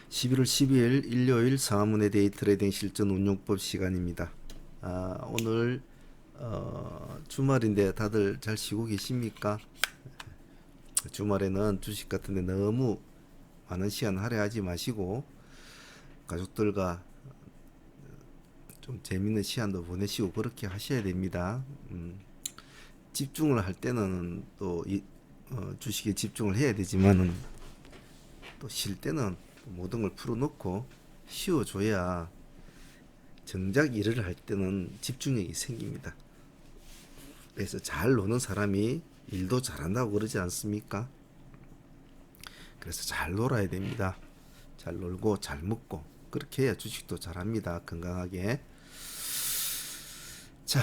11월 12일 일요일 상하문의 데이 트레이딩 실전 운용법 시간입니다. 오늘 주말인데 다들 잘 쉬고 계십니까? 주말에는 주식 같은데 너무 많은 시간 할애하지 마시고 가족들과 좀 재밌는 시간도 보내시고 그렇게 하셔야 됩니다. 집중을 할 때는 또 주식에 집중을 해야 되지만은 또 쉴 때는 모든 걸 풀어놓고 쉬어줘야 정작 일을 할 때는 집중력이 생깁니다. 그래서 잘 노는 사람이 일도 잘한다고 그러지 않습니까? 그래서 잘 놀아야 됩니다. 잘 놀고 잘 먹고 그렇게 해야 주식도 잘합니다. 건강하게. 자,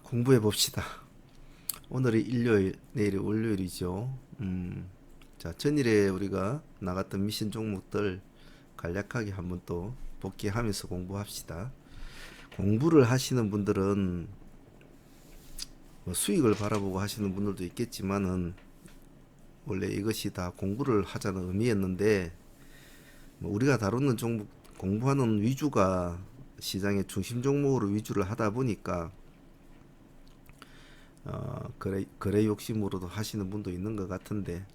공부해 봅시다. 오늘이 일요일, 내일이 월요일이죠. 자, 전일에 우리가 나갔던 미션 종목들 간략하게 한번 또 복귀하면서 공부합시다. 공부를 하시는 분들은 뭐 수익을 바라보고 하시는 분들도 있겠지만은 원래 이것이 다 공부를 하자는 의미였는데 뭐 우리가 다루는 종목 공부하는 위주가 시장의 중심 종목으로 위주를 하다 보니까 거래 욕심으로도 하시는 분도 있는 것 같은데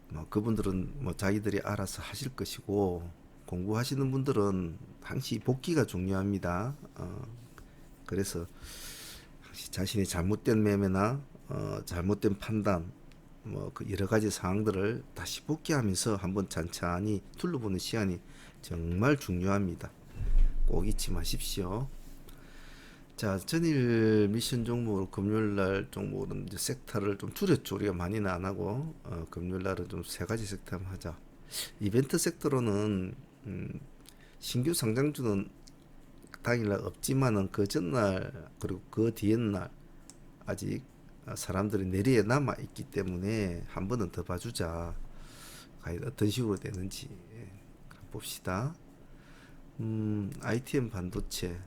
뭐 그분들은 뭐 자기들이 알아서 하실 것이고 공부하시는 분들은 항시 복귀가 중요합니다. 그래서 자신의 잘못된 매매나 잘못된 판단 뭐 그 여러 가지 상황들을 다시 복귀하면서 한번 찬찬히 둘러보는 시간이 정말 중요합니다. 꼭 잊지 마십시오. 자, 전일 미션 종목으로 금요일날 종목은 이제 섹터를 좀 줄였죠. 우리가 많이는 안 하고 금요일날은 좀 세 가지 섹터 하자. 이벤트 섹터로는 신규 상장주는 당일날 없지만은 그 전날 그리고 그 뒤에날 아직 사람들이 내리에 남아 있기 때문에 한 번은 더 봐주자. 과연 어떤 식으로 되는지 봅시다. ITM 반도체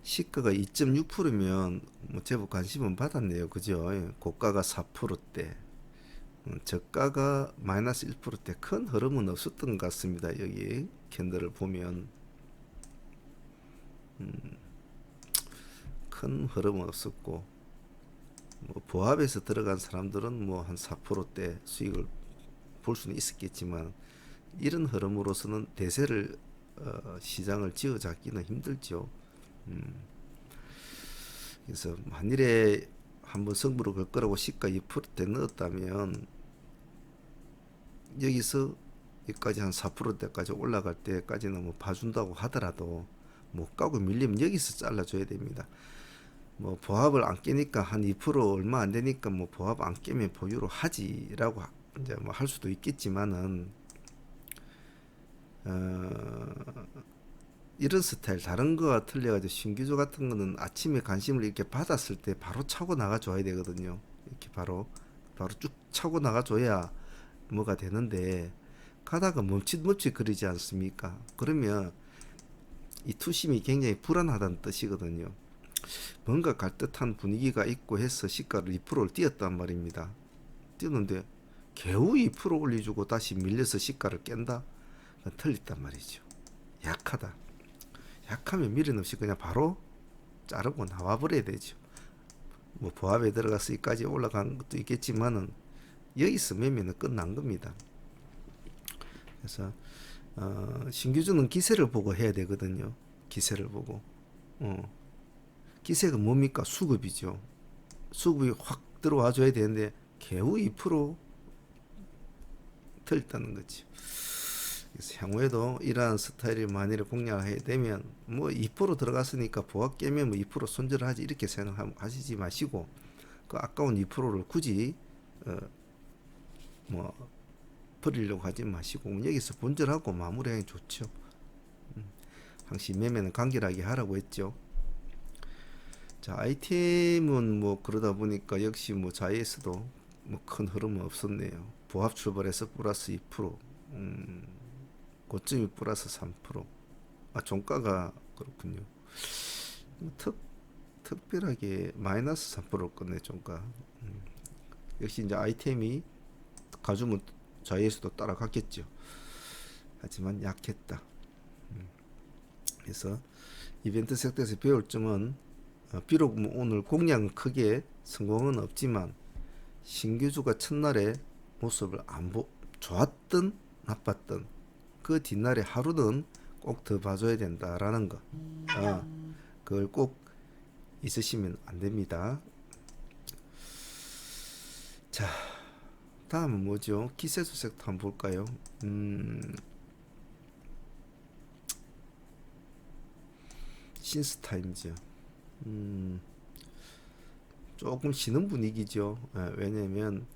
시가가 2.6%면 뭐 제법 관심은 받았네요. 그죠? 고가가 4%대, 저가가 마이너스 1%대 큰 흐름은 없었던 것 같습니다. 여기 캔들을 보면 큰 흐름은 없었고 뭐 보합에서 들어간 사람들은 뭐 한 4%대 수익을 볼 수는 있었겠지만 이런 흐름으로서는 대세를 시장을 지어잡기는 힘들죠. 그래서 만일에 한번 승부를 걸 거라고 시가 2%대 넣었다면 여기서 여기까지 한 4%대까지 올라갈 때까지는 뭐 봐준다고 하더라도 못 가고 밀리면 여기서 잘라줘야 됩니다. 뭐 보합을 안 깨니까 한 2% 얼마 안 되니까 뭐 보합 안 깨면 보유로 하지라고 이제 뭐 할 수도 있겠지만은 이런 스타일 다른 거와 틀려가지고 신규주 같은 거는 아침에 관심을 이렇게 받았을 때 바로 차고 나가줘야 되거든요. 이렇게 바로 쭉 차고 나가줘야 뭐가 되는데 가다가 멈칫멈칫 거리지 않습니까? 그러면 이 투심이 굉장히 불안하다는 뜻이거든요. 뭔가 갈듯한 분위기가 있고 해서 시가를 2%를 뛰었단 말입니다. 뛰었는데 겨우 2% 올려주고 다시 밀려서 시가를 깬다? 그건 틀렸단 말이죠. 약하다. 약하면 미련 없이 그냥 바로 자르고 나와버려야 되죠. 뭐 보합에 들어가서 여기까지 올라간 것도 있겠지만은 여기서 매매는 끝난 겁니다. 그래서 신규주는 기세를 보고 해야 되거든요. 기세를 보고. 기세가 뭡니까? 수급이죠. 수급이 확 들어와 줘야 되는데 겨우 2% 틀렸다는 거죠. 그래서 향후에도 이러한 스타일이 만일에 공략해야 되면 뭐 2% 들어갔으니까 보합 깨면 뭐 2% 손절을 하지 이렇게 생각하시지 마시고 그 아까운 2%를 굳이 뭐 버리려고 하지 마시고 여기서 본절하고 마무리하기 좋죠. 항시 매매는 간결하게 하라고 했죠. 자, ITM은 뭐 그러다 보니까 역시 뭐 자이에서도 뭐 큰 흐름은 없었네요. 보합 출발해서 플러스 2%, 고점이 플러스 3%. 종가가 그렇군요. 특별하게 마이너스 3%를 끝내 종가. 역시 이제 아이템이 가주면 좌회에서도 따라갔겠죠. 하지만 약했다. 그래서 이벤트 섹터에서 배울 점은 비록 뭐 오늘 공략은 크게 성공은 없지만 신규주가 첫날에 모습을 좋았든 나빴든 그 뒷날에 하루는 꼭 더 봐줘야 된다라는 거. 그걸 꼭 있으시면 안 됩니다. 자, 다음은 뭐죠? 기세수 섹터 한번 볼까요? 신스타임즈. 조금 쉬는 분위기죠. 왜냐면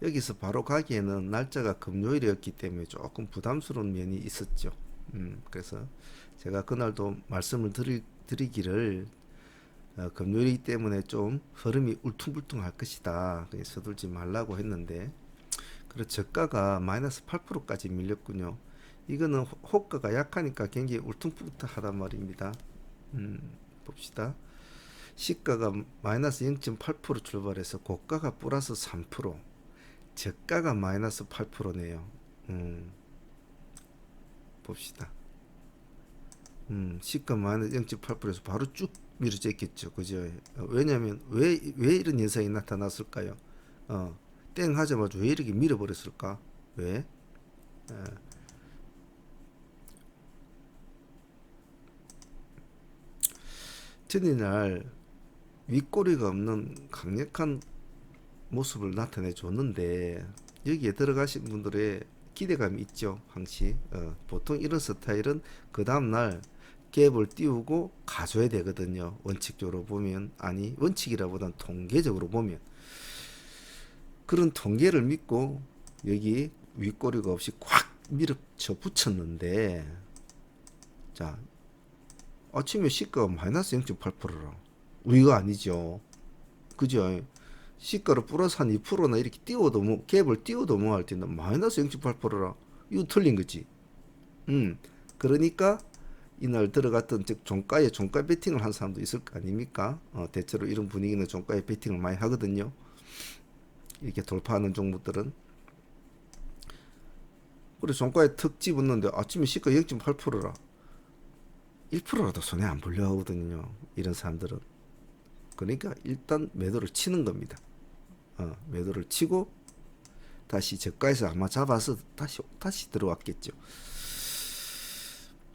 여기서 바로 가기에는 날짜가 금요일이었기 때문에 조금 부담스러운 면이 있었죠. 그래서 제가 그날도 말씀을 드리기를 금요일이기 때문에 좀 흐름이 울퉁불퉁할 것이다. 서둘지 말라고 했는데 그래 저가가 마이너스 8%까지 밀렸군요. 이거는 호가가 약하니까 굉장히 울퉁불퉁하단 말입니다. 봅시다. 시가가 마이너스 0.8% 출발해서 고가가 플러스 3%, 저가가 마이너스 8%네요. 봅시다. 시가 마이너스 0.8%에서 바로 쭉 밀어져 있겠죠. 그죠? 왜냐면 왜 이런 현상이 나타났을까요? 땡 하자마자 왜 이렇게 밀어버렸을까? 왜? 전이날 윗꼬리가 없는 강력한 모습을 나타내 줬는데 여기에 들어가신 분들의 기대감이 있죠. 항시 보통 이런 스타일은 그 다음날 갭을 띄우고 가져야 되거든요. 원칙적으로 보면 아니 원칙이라보다는 통계적으로 보면 그런 통계를 믿고 여기 윗꼬리가 없이 꽉 밀어쳐 붙였는데 자 아침에 시가가 마이너스 0.8%라 우리가 아니죠. 그죠? 시가를 플러스 한 2%나 이렇게 띄워도 뭐 갭을 띄워도 뭐 할 텐데 마이너스 0.8%라 이거 틀린 거지. 그러니까 이날 들어갔던 즉 종가에 종가 베팅을 한 사람도 있을 거 아닙니까? 대체로 이런 분위기는 종가에 베팅을 많이 하거든요. 이렇게 돌파하는 종목들은 그래 종가에 턱 집었는데 아침에 시가 0.8%라 1%라도 손에 안 보려 하거든요. 이런 사람들은. 그러니까 일단 매도를 치는 겁니다. 매도를 치고 다시 저가에서 아마 잡아서 다시 들어왔겠죠.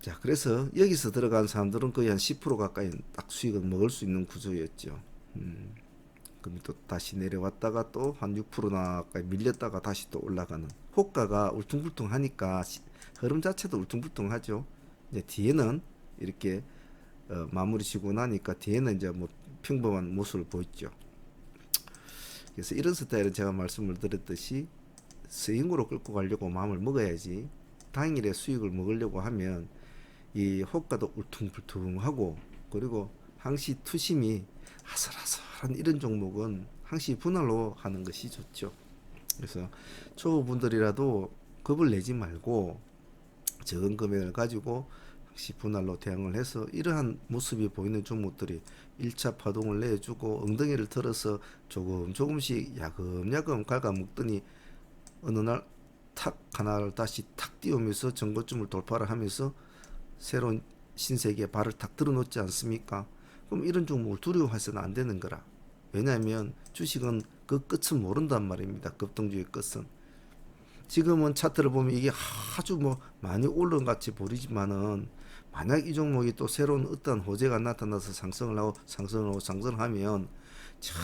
자, 그래서 여기서 들어간 사람들은 거의 한 10% 가까이 딱 수익을 먹을 수 있는 구조였죠. 그럼 또 다시 내려왔다가 또 한 6%나 가까이 밀렸다가 다시 또 올라가는 호가가 울퉁불퉁하니까 흐름 자체도 울퉁불퉁하죠. 이제 뒤에는 이렇게 마무리 지고 나니까 뒤에는 이제 뭐 평범한 모습을 보였죠. 그래서 이런 스타일은 제가 말씀을 드렸듯이 스윙으로 끌고 가려고 마음을 먹어야지 당일에 수익을 먹으려고 하면 이 호가도 울퉁불퉁하고 그리고 항시 투심이 아슬아슬한 이런 종목은 항시 분할로 하는 것이 좋죠. 그래서 초보분들이라도 겁을 내지 말고 적은 금액을 가지고 항시 분할로 대응을 해서 이러한 모습이 보이는 종목들이 1차 파동을 내주고 엉덩이를 들어서 조금씩 야금야금 갉아먹더니 어느 날 탁 하나를 다시 탁 띄우면서 전고점을 돌파를 하면서 새로운 신세계에 발을 탁 들어놓지 않습니까? 그럼 이런 종목을 두려워해서는 안 되는 거라. 왜냐하면 주식은 그 끝은 모른단 말입니다. 급등주의 끝은. 지금은 차트를 보면 이게 아주 뭐 많이 오른 같이 보이지만은 만약 이 종목이 또 새로운 어떤 호재가 나타나서 상승을 하면 저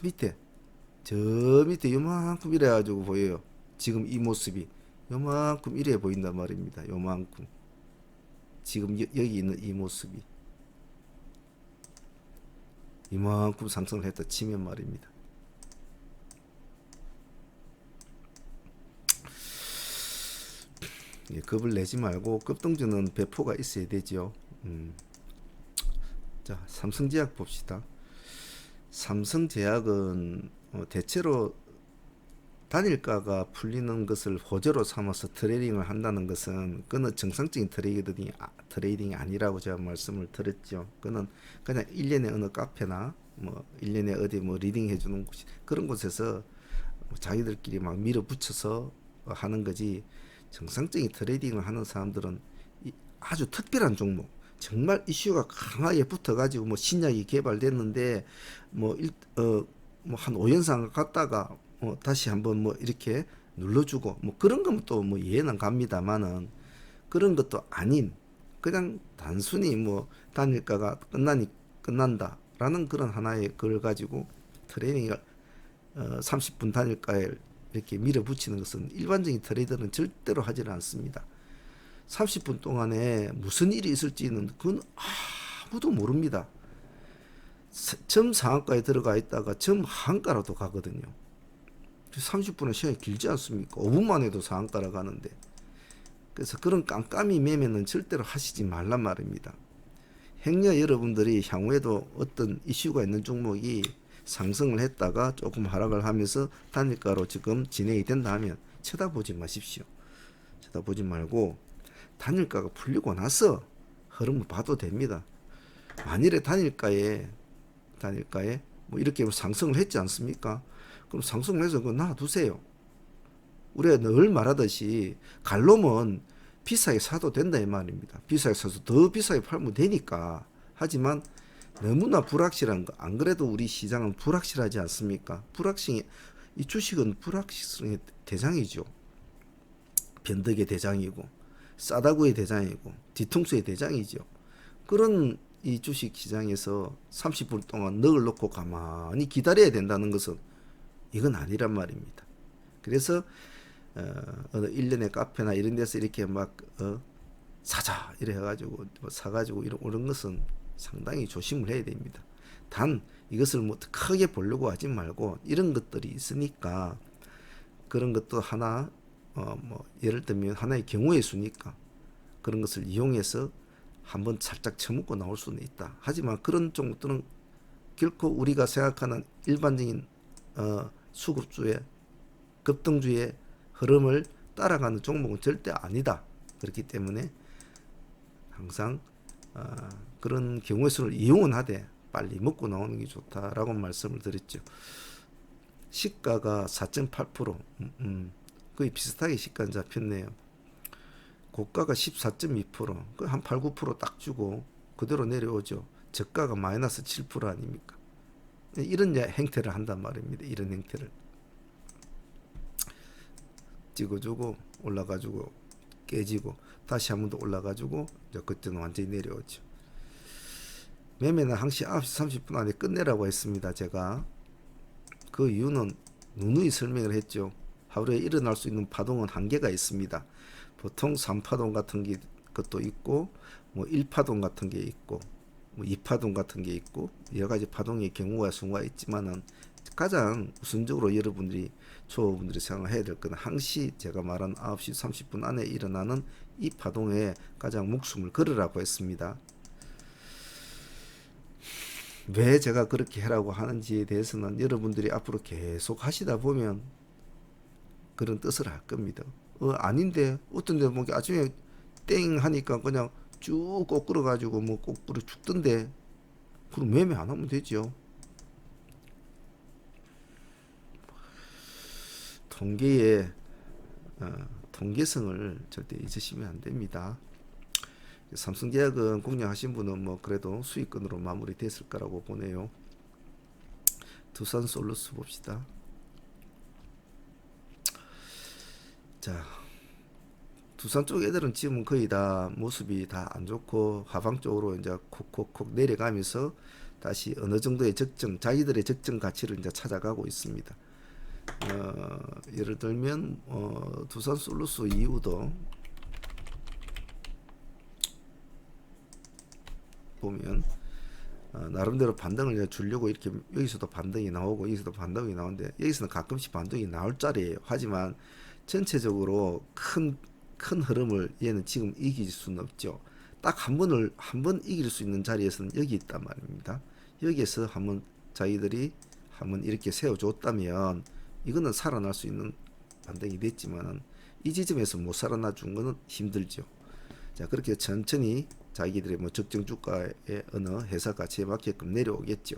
밑에 요만큼 이래 가지고 보여요. 지금 이 모습이 요만큼 이래 보인단 말입니다. 요만큼. 지금 여기 있는 이 모습이 이만큼 상승을 했다 치면 말입니다. 예, 겁을 내지 말고 급등주는 배포가 있어야 되죠. 자, 삼성제약 봅시다. 삼성제약은 대체로 단일가가 풀리는 것을 호재로 삼아서 트레이딩을 한다는 것은 그는 정상적인 트레이딩이 아니라고 제가 말씀을 드렸죠. 그는 그냥 일련의 어느 카페나 뭐 일련의 어디 뭐 리딩 해주는 곳 그런 곳에서 자기들끼리 막 밀어붙여서 하는 거지. 정상적인 트레이딩을 하는 사람들은 아주 특별한 종목, 정말 이슈가 강하게 붙어가지고 뭐 신약이 개발됐는데 뭐한 5연상 갔다가 다시 한번 뭐 이렇게 눌러주고 뭐 그런 거면 또 뭐 이해는 갑니다만은, 그런 것도 아닌 그냥 단순히 뭐 단일가가 끝나니 끝난다라는 그런 하나의 걸 가지고 트레이닝을 30분 단일가에 이렇게 밀어붙이는 것은 일반적인 트레이더는 절대로 하지는 않습니다. 30분 동안에 무슨 일이 있을지는 그건 아무도 모릅니다. 점 상한가에 들어가 있다가 점 하한가로도 가거든요. 30분의 시간이 길지 않습니까? 5분만 해도 상한가로 가는데. 그래서 그런 깜깜이 매매는 절대로 하시지 말란 말입니다. 행여 여러분들이 향후에도 어떤 이슈가 있는 종목이 상승을 했다가 조금 하락을 하면서 단일가로 지금 진행이 된다 하면 쳐다보지 마십시오. 쳐다보지 말고 단일가가 풀리고 나서 흐름을 봐도 됩니다. 만일에 단일가에 뭐 이렇게 상승을 했지 않습니까? 그럼 상승을 해서 그거 놔두세요. 우리가 늘 말하듯이 갈놈은 비싸게 사도 된다 이 말입니다. 비싸게 사서 더 비싸게 팔면 되니까. 하지만 너무나 불확실한 거, 안 그래도 우리 시장은 불확실하지 않습니까? 이 주식은 불확실성의 대장이죠. 변덕의 대장이고 싸다구의 대장이고 뒤통수의 대장이죠. 그런 이 주식 시장에서 30분 동안 넉을 놓고 가만히 기다려야 된다는 것은 이건 아니란 말입니다. 그래서 어느 일련의 카페나 이런 데서 이렇게 막 사자 이래 해가지고 사가지고 이런 것은 상당히 조심을 해야 됩니다. 단 이것을 뭐 크게 보려고 하지 말고 이런 것들이 있으니까 그런 것도 하나 뭐 예를 들면 하나의 경우의 수니까 그런 것을 이용해서 한번 살짝 처먹고 나올 수는 있다. 하지만 그런 종목들은 결코 우리가 생각하는 일반적인 수급주의 급등주의 흐름을 따라가는 종목은 절대 아니다. 그렇기 때문에 항상 그런 경우의 수를 이용은 하되 빨리 먹고 나오는 게 좋다라고 말씀을 드렸죠. 시가가 4.8%, 거의 비슷하게 시가는 잡혔네요. 고가가 14.2%, 한 8, 9%딱 주고 그대로 내려오죠. 저가가 마이너스 7% 아닙니까? 이런 행태를 한단 말입니다. 이런 행태를 찍어주고 올라가지고 깨지고 다시 한 번 더 올라가지고 그때는 완전히 내려오죠. 매매는 항시 9시 30분 안에 끝내라고 했습니다. 제가 그 이유는 누누이 설명을 했죠. 하루에 일어날 수 있는 파동은 한계가 있습니다. 보통 3파동 같은 게 것도 있고 뭐 1파동 같은 게 있고 뭐 2파동 같은 게 있고 여러 가지 파동의 경우가 수가 있지만은 가장 우선적으로 여러분들이 초보분들이 생각해야 될 것은 항시 제가 말한 9시 30분 안에 일어나는 이 파동에 가장 목숨을 걸으라고 했습니다. 왜 제가 그렇게 하라고 하는지에 대해서는 여러분들이 앞으로 계속 하시다 보면 그런 뜻을 할 겁니다. 아닌데 어떤 데 뭐 아침에 땡 하니까 그냥 쭉 꼬꾸러 가지고 뭐 꼬꾸러 죽던데 그럼 매매 안 하면 되죠. 통계의 통계성을 절대 잊으시면 안 됩니다. 삼성제약은 공략하신 분은 뭐 그래도 수익권으로 마무리됐을 거라고 보네요. 두산솔루스 봅시다. 자, 두산 쪽 애들은 지금 거의 다 모습이 다 안 좋고 하방 쪽으로 이제 콕콕콕 내려가면서 다시 어느 정도의 자기들의 적정 가치를 이제 찾아가고 있습니다. 예를 들면 두산솔루스 이후도 보면 나름대로 반등을 이제 주려고 이렇게 여기서도 반등이 나오고 여기서도 반등이 나오는데 여기서는 가끔씩 반등이 나올 자리예요. 하지만 전체적으로 큰 흐름을 얘는 지금 이길 수는 없죠. 딱 한 번 이길 수 있는 자리에서는 여기 있단 말입니다. 여기에서 한번 자기들이 한번 이렇게 세워줬다면 이거는 살아날 수 있는 반등이 됐지만 이 지점에서 못 살아나 준 거는 힘들죠. 자, 그렇게 천천히 자기들의 뭐 적정 주가의 어느 회사 가치에 맞게끔 내려오겠죠.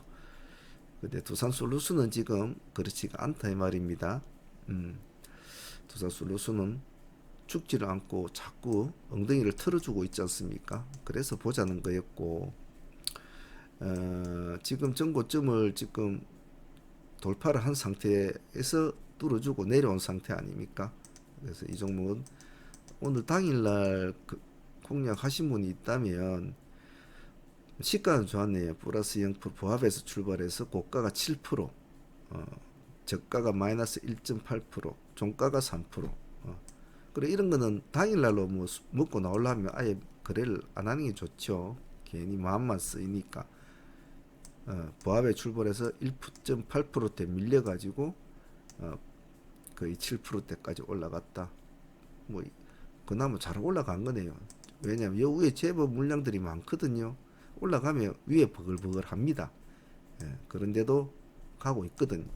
근데 두산솔루스는 지금 그렇지가 않다 이 말입니다. 투자솔루션은 죽지를 않고 자꾸 엉덩이를 털어주고 있지 않습니까? 그래서 보자는 거였고, 지금 전고점을 지금 돌파를 한 상태에서 뚫어주고 내려온 상태 아닙니까? 그래서 이 종목은 오늘 당일날 공략하신 분이 있다면 시가는 좋았네요. 플러스 0% 보합에서 출발해서 고가가 7%, 저가가 마이너스 1.8%, 종가가 3%. 그래 이런 거는 당일날로 뭐 먹고 나오려면 아예 거래를 안 하는 게 좋죠. 괜히 마음만 쓰이니까. 보합에 출발해서 1.8%대 밀려가지고 거의 7%대까지 올라갔다. 뭐 그나마 잘 올라간 거네요. 왜냐하면 여 위에 제법 물량들이 많거든요. 올라가면 위에 버글버글 합니다. 그런데도 가고 있거든요.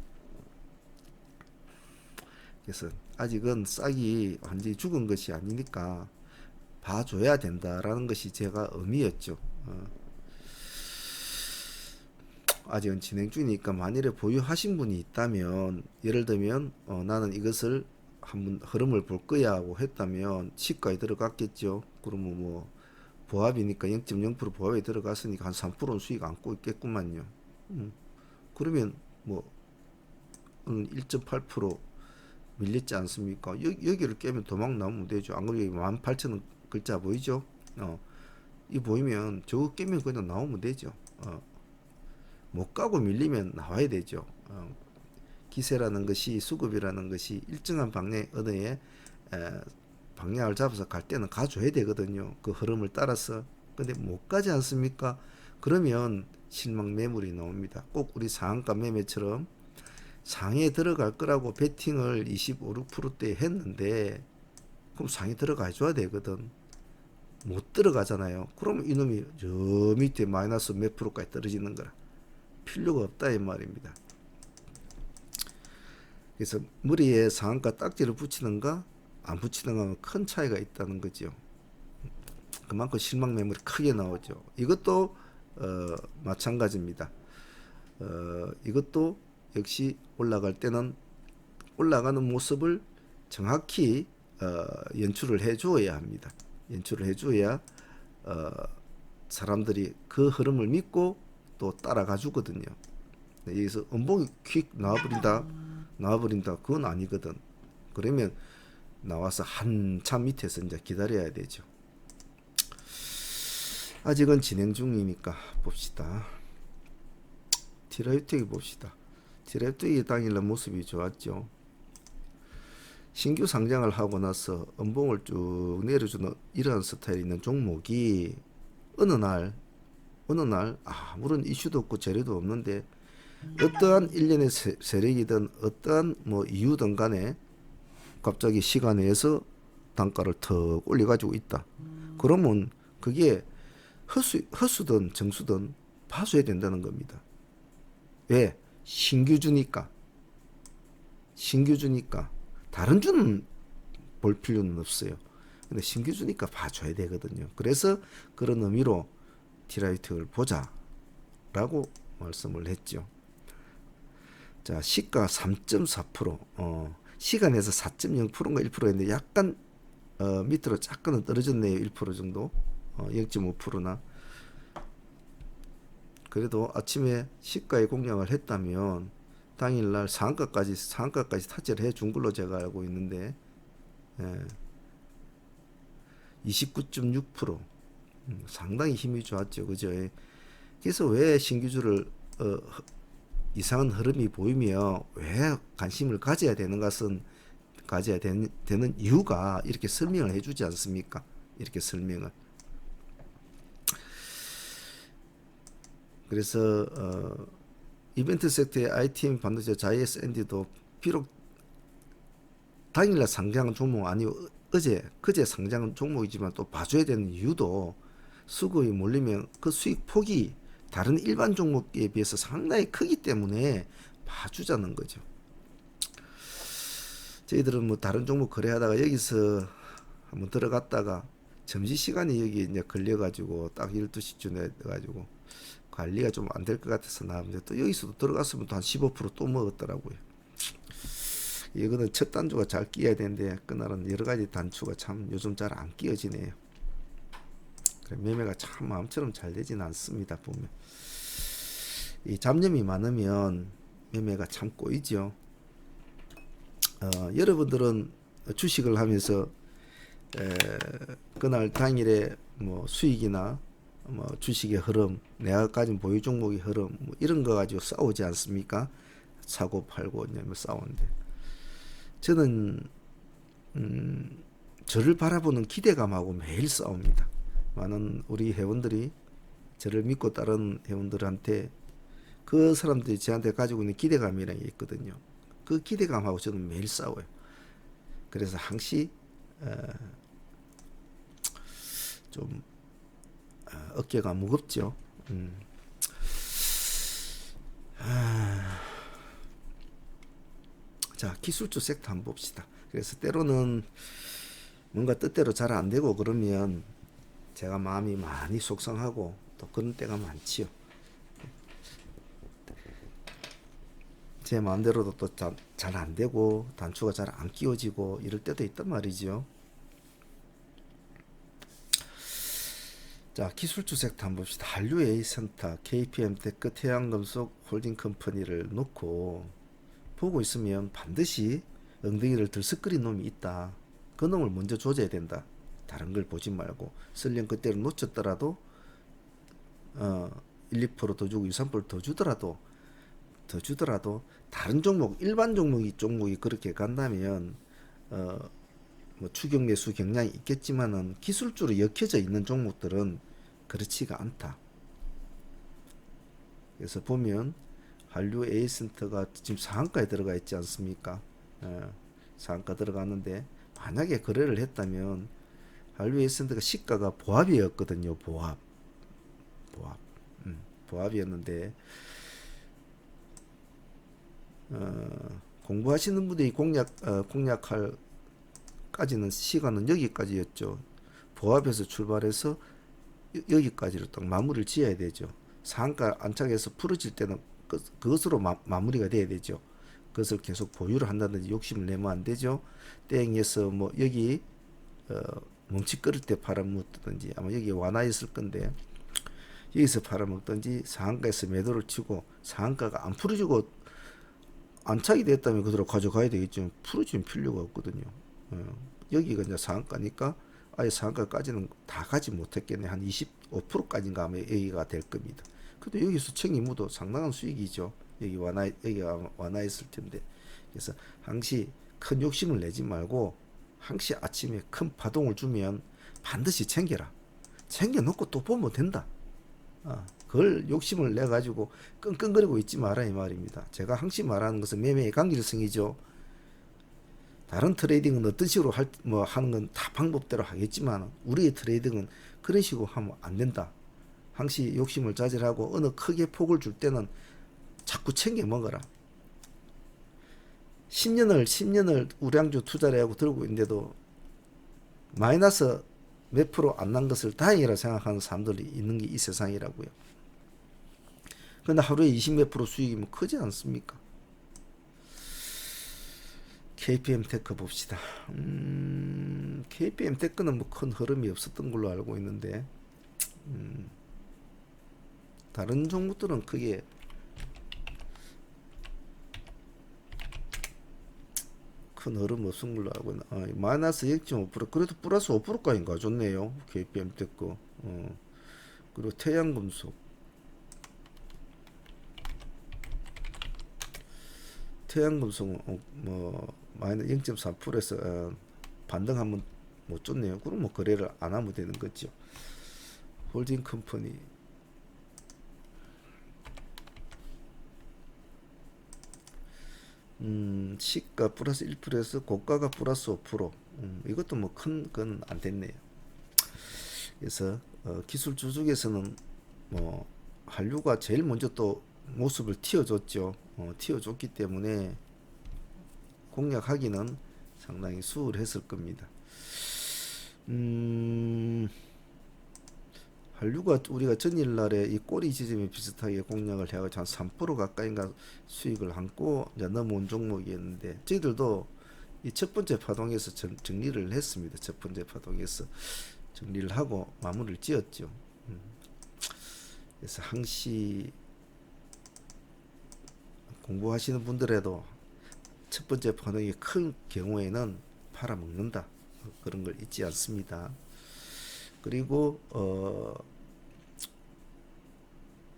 그래서 아직은 싹이 완전히 죽은 것이 아니니까 봐줘야 된다라는 것이 제가 의미였죠. 아직은 진행 중이니까 만일에 보유하신 분이 있다면, 예를 들면 나는 이것을 한번 흐름을 볼 거야 하고 했다면 시가에 들어갔겠죠. 그러면 뭐 보합이니까 0.0% 보합에 들어갔으니까 한 3%는 수익 안고 있겠구만요. 그러면 뭐 1.8% 밀렸지 않습니까? 여기를 깨면 도망 나오면 되죠. 안 그러면 18,000원 글자 보이죠? 이 보이면 저거 깨면 그냥 나오면 되죠. 못 가고 밀리면 나와야 되죠. 기세라는 것이, 수급이라는 것이 일정한 방향 어느에 방향을 잡아서 갈 때는 가줘야 되거든요. 그 흐름을 따라서. 근데 못 가지 않습니까? 그러면 실망 매물이 나옵니다. 꼭 우리 상한가 매매처럼 상에 들어갈 거라고 베팅을 25, 6%대 했는데 그럼 상에 들어가 줘야 되거든. 못 들어가잖아요. 그러면 이놈이 저 밑에 마이너스 몇 프로까지 떨어지는 거라. 필요가 없다 이 말입니다. 그래서 머리에 상한가 딱지를 붙이는가 안 붙이는가 큰 차이가 있다는 거죠. 그만큼 실망 매물이 크게 나오죠. 이것도 마찬가지입니다. 이것도 역시 올라갈 때는 올라가는 모습을 정확히 연출을 해줘야 합니다. 연출을 해줘야 사람들이 그 흐름을 믿고 또 따라가 주거든요. 여기서 음봉이 퀵 나와버린다 그건 아니거든. 그러면 나와서 한참 밑에서 이제 기다려야 되죠. 아직은 진행 중이니까 봅시다. 티라유텍이 봅시다. 티라유텍이 당일날 모습이 좋았죠. 신규 상장을 하고 나서 음봉을 쭉 내려주는 이러한 스타일이 있는 종목이 어느 날 아무런 이슈도 없고 재료도 없는데 어떠한 일련의 세력이든 어떠한 뭐 이유든 간에 갑자기 시간에서 단가를 턱 올려가지고 있다. 그러면 그게 허수든 정수든 봐줘야 된다는 겁니다. 왜? 신규주니까. 다른 주는 볼 필요는 없어요. 근데 신규주니까 봐줘야 되거든요. 그래서 그런 의미로 티라유텍을 보자라고 말씀을 했죠. 자, 시가 3.4%, 시간에서 4.0%인가 1%였는데 약간 밑으로 약간은 떨어졌네요. 1% 정도, 0.5%나. 그래도 아침에 시가에 공략을 했다면 당일날 상한가까지 타치를 해준 걸로 제가 알고 있는데 29.6%, 상당히 힘이 좋았죠. 그죠? 그래서 왜 신규주를 이상한 흐름이 보이며 왜 관심을 가져야 되는 것은 가져야 되는 이유가 이렇게 설명을 해주지 않습니까? 이렇게 설명을. 그래서 이벤트 섹터의 ITM 반도체 JSND도 비록 당일날 상장한 종목 아니고 그제 상장한 종목이지만 또 봐줘야 되는 이유도 수급이 몰리면 그 수익 폭이 다른 일반 종목에 비해서 상당히 크기 때문에 봐주자는 거죠. 저희들은 뭐 다른 종목 거래하다가 여기서 한번 들어갔다가 점심시간이 여기 이제 걸려가지고 딱 12시쯤 돼가지고 관리가 좀 안 될 것 같아서 나왔는데 또 여기서도 들어갔으면 또 한 15% 또 먹었더라고요. 이거는 첫 단추가 잘 끼어야 되는데 그날은 여러 가지 단추가 참 요즘 잘 안 끼어지네요. 그래, 매매가 참 마음처럼 잘 되진 않습니다. 보면 이 잡념이 많으면 매매가 참 꼬이죠. 여러분들은 주식을 하면서 그날 당일에 뭐 수익이나 뭐 주식의 흐름, 내가 가진 보유 종목의 흐름 뭐 이런 거 가지고 싸우지 않습니까? 사고 팔고 뭐 싸우는데 저는 저를 바라보는 기대감하고 매일 싸웁니다. 많은 우리 회원들이 저를 믿고 따르는 회원들한테 그 사람들이 저한테 가지고 있는 기대감이라는 게 있거든요. 그 기대감하고 저는 매일 싸워요. 그래서 항시 좀 어깨가 무겁죠. 자, 기술주 섹터 한번 봅시다. 그래서 때로는 뭔가 뜻대로 잘 안 되고 그러면 제가 마음이 많이 속상하고 또 그런 때가 많지요. 제 마음대로도 또 잘 안 되고 단추가 잘 안 끼워지고 이럴 때도 있단 말이죠. 자, 기술주 섹터 한번 봅시다. 한류 A센터, KPM테크, 태양금속 홀딩컴퍼니를 놓고 보고 있으면 반드시 엉덩이를 들썩거린 놈이 있다. 그 놈을 먼저 조져야 된다. 다른 걸 보지 말고 설령 그때를 놓쳤더라도 1, 2%더 주고 2, 3%더 주더라도 다른 종목, 일반 종목이 그렇게 간다면 뭐 추격 매수 경향이 있겠지만은 기술주로 엮여져 있는 종목들은 그렇지가 않다. 그래서 보면 한류 A센터가 지금 상한가에 들어가 있지 않습니까? 상한가 들어가는데 만약에 거래를 했다면 한류 A센터가 시가가 보합이었거든요. 보합이었는데 공부하시는 분들이 공략할 까지는 시간은 여기까지였죠. 보합에서 출발해서 여기까지로 딱 마무리를 지어야 되죠. 상한가 안착해서 풀어질 때는 그것으로 마무리가 돼야 되죠. 그것을 계속 보유를 한다든지 욕심을 내면 안 되죠. 땡에서 뭐 여기 멈칫거릴 때 팔아먹든지 아마 여기 완화했을 건데 여기서 팔아먹든지 상한가에서 매도를 치고 상한가가 안 풀어지고 안착이 됐다면 그대로 가져가야 되겠죠. 풀어지면 필요가 없거든요. 여기가 이제 상한가니까 아예 상한가까지는 다 가지 못했겠네. 한 25%까지인가 아마 여기가 될 겁니다. 근데 여기서 챙기무도 상당한 수익이죠. 여기가 완화했을 텐데. 그래서 항시 큰 욕심을 내지 말고 항시 아침에 큰 파동을 주면 반드시 챙겨라. 챙겨놓고 또 보면 된다. 그걸 욕심을 내 가지고 끙끙거리고 있지 마라 이 말입니다. 제가 항시 말하는 것은 매매의 강길성이죠. 다른 트레이딩은 어떤 식으로 하는 건 다 방법대로 하겠지만 우리의 트레이딩은 그런 식으로 하면 안 된다. 항시 욕심을 자제하고 어느 크게 폭을 줄 때는 자꾸 챙겨 먹어라. 10년을 우량주 투자를 하고 들고 있는데도 마이너스 몇 프로 안 난 것을 다행이라 생각하는 사람들이 있는 게 이 세상이라고요. 근데 하루에 20 몇 프로 수익이면 크지 않습니까? KPM 테크 봅시다. KPM 테크는 뭐 큰 흐름이 없었던 걸로 알고 있는데 다른 종목들은 크게 큰 흐름 없은 걸로 알고 있는. 마이너스 0.5% 그래도 플러스 5%까지 가졌네요. KPM 테크. 그리고 태양금속 뭐 마이너스 0.4%에서 반등 한번 못 줬네요. 그럼 뭐 거래를 안 하면 되는 거죠. 홀딩 컴퍼니 시가 플러스 1%에서 고가가 플러스 5%. 이것도 뭐 큰 건 안 됐네요. 그래서 기술주 중에서는 뭐 한류가 제일 먼저 또 모습을 튀어줬죠. 튀어줬기 때문에 공략하기는 상당히 수월했을 겁니다. 한류가 우리가 전일날에 이 꼬리 지점에 비슷하게 공략을 해가지고 한 3% 가까이인가 수익을 안고 이제 넘어온 종목이었는데 저희들도 이 첫 번째 파동에서 정리를 했습니다. 첫 번째 파동에서 정리를 하고 마무리를 지었죠. 그래서 항시 공부하시는 분들에도 첫 번째 파동이 큰 경우에는 팔아먹는다. 그런 걸 잊지 않습니다. 그리고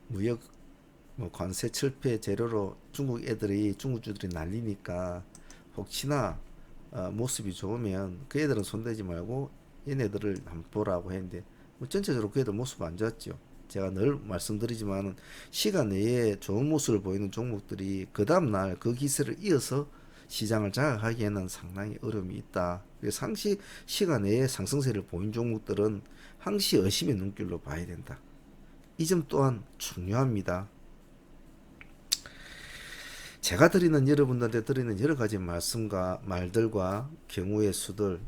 무역 관세 철폐 재료로 중국주들이 난리니까 혹시나 모습이 좋으면 그 애들은 손대지 말고 얘네들을 한번 보라고 했는데 전체적으로 그 애들 모습 안 좋았죠. 제가 늘 말씀드리지만 시간 내에 좋은 모습을 보이는 종목들이 그 다음날 그 기세를 이어서 시장을 장악하기에는 상당히 어려움이 있다. 그래서 항시 시간 내에 상승세를 보인 종목들은 항시 의심의 눈길로 봐야 된다. 이 점 또한 중요합니다. 제가 드리는 여러분들한테 드리는 여러 가지 말씀과 말들과 경우의 수들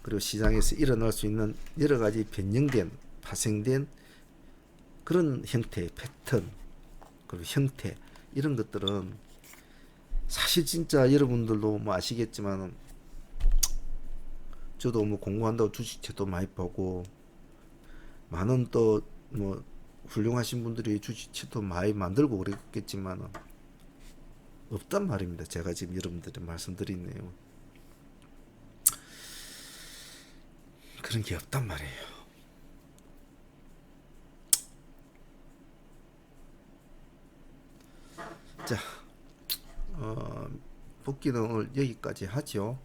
그리고 시장에서 일어날 수 있는 여러 가지 변형된 파생된 그런 형태의 패턴 그리고 형태 이런 것들은 사실 진짜 여러분들도 뭐 아시겠지만 저도 뭐 공부한다고 주식책도 많이 보고 많은 또 뭐 훌륭하신 분들이 주식책도 많이 만들고 그랬겠지만 없단 말입니다. 제가 지금 여러분들한테 말씀드린 내용 그런 게 없단 말이에요. 자, 복귀는 오늘 여기까지 하죠.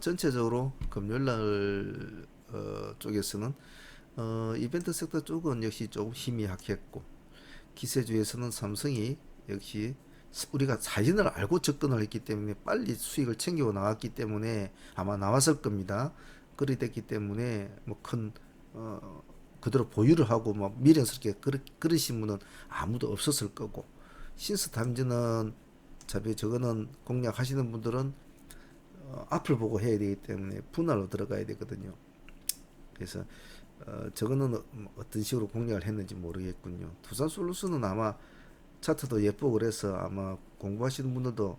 전체적으로 금요일날 쪽에서는 이벤트 섹터 쪽은 역시 조금 힘이 약했고 기세주에서는 삼성이 역시 우리가 사진을 알고 접근을 했기 때문에 빨리 수익을 챙겨 나왔기 때문에 아마 나왔을 겁니다. 그리 됐기 때문에 뭐 큰 그대로 보유를 하고 뭐 미련스럽게 그러신 분은 아무도 없었을 거고 신스타임즈는 어차피 저거는 공략하시는 분들은 앞을 보고 해야 되기 때문에 분할로 들어가야 되거든요. 그래서 저거는 어떤 식으로 공략을 했는지 모르겠군요. 두산솔루션은 아마 차트도 예쁘고 그래서 아마 공부하시는 분들도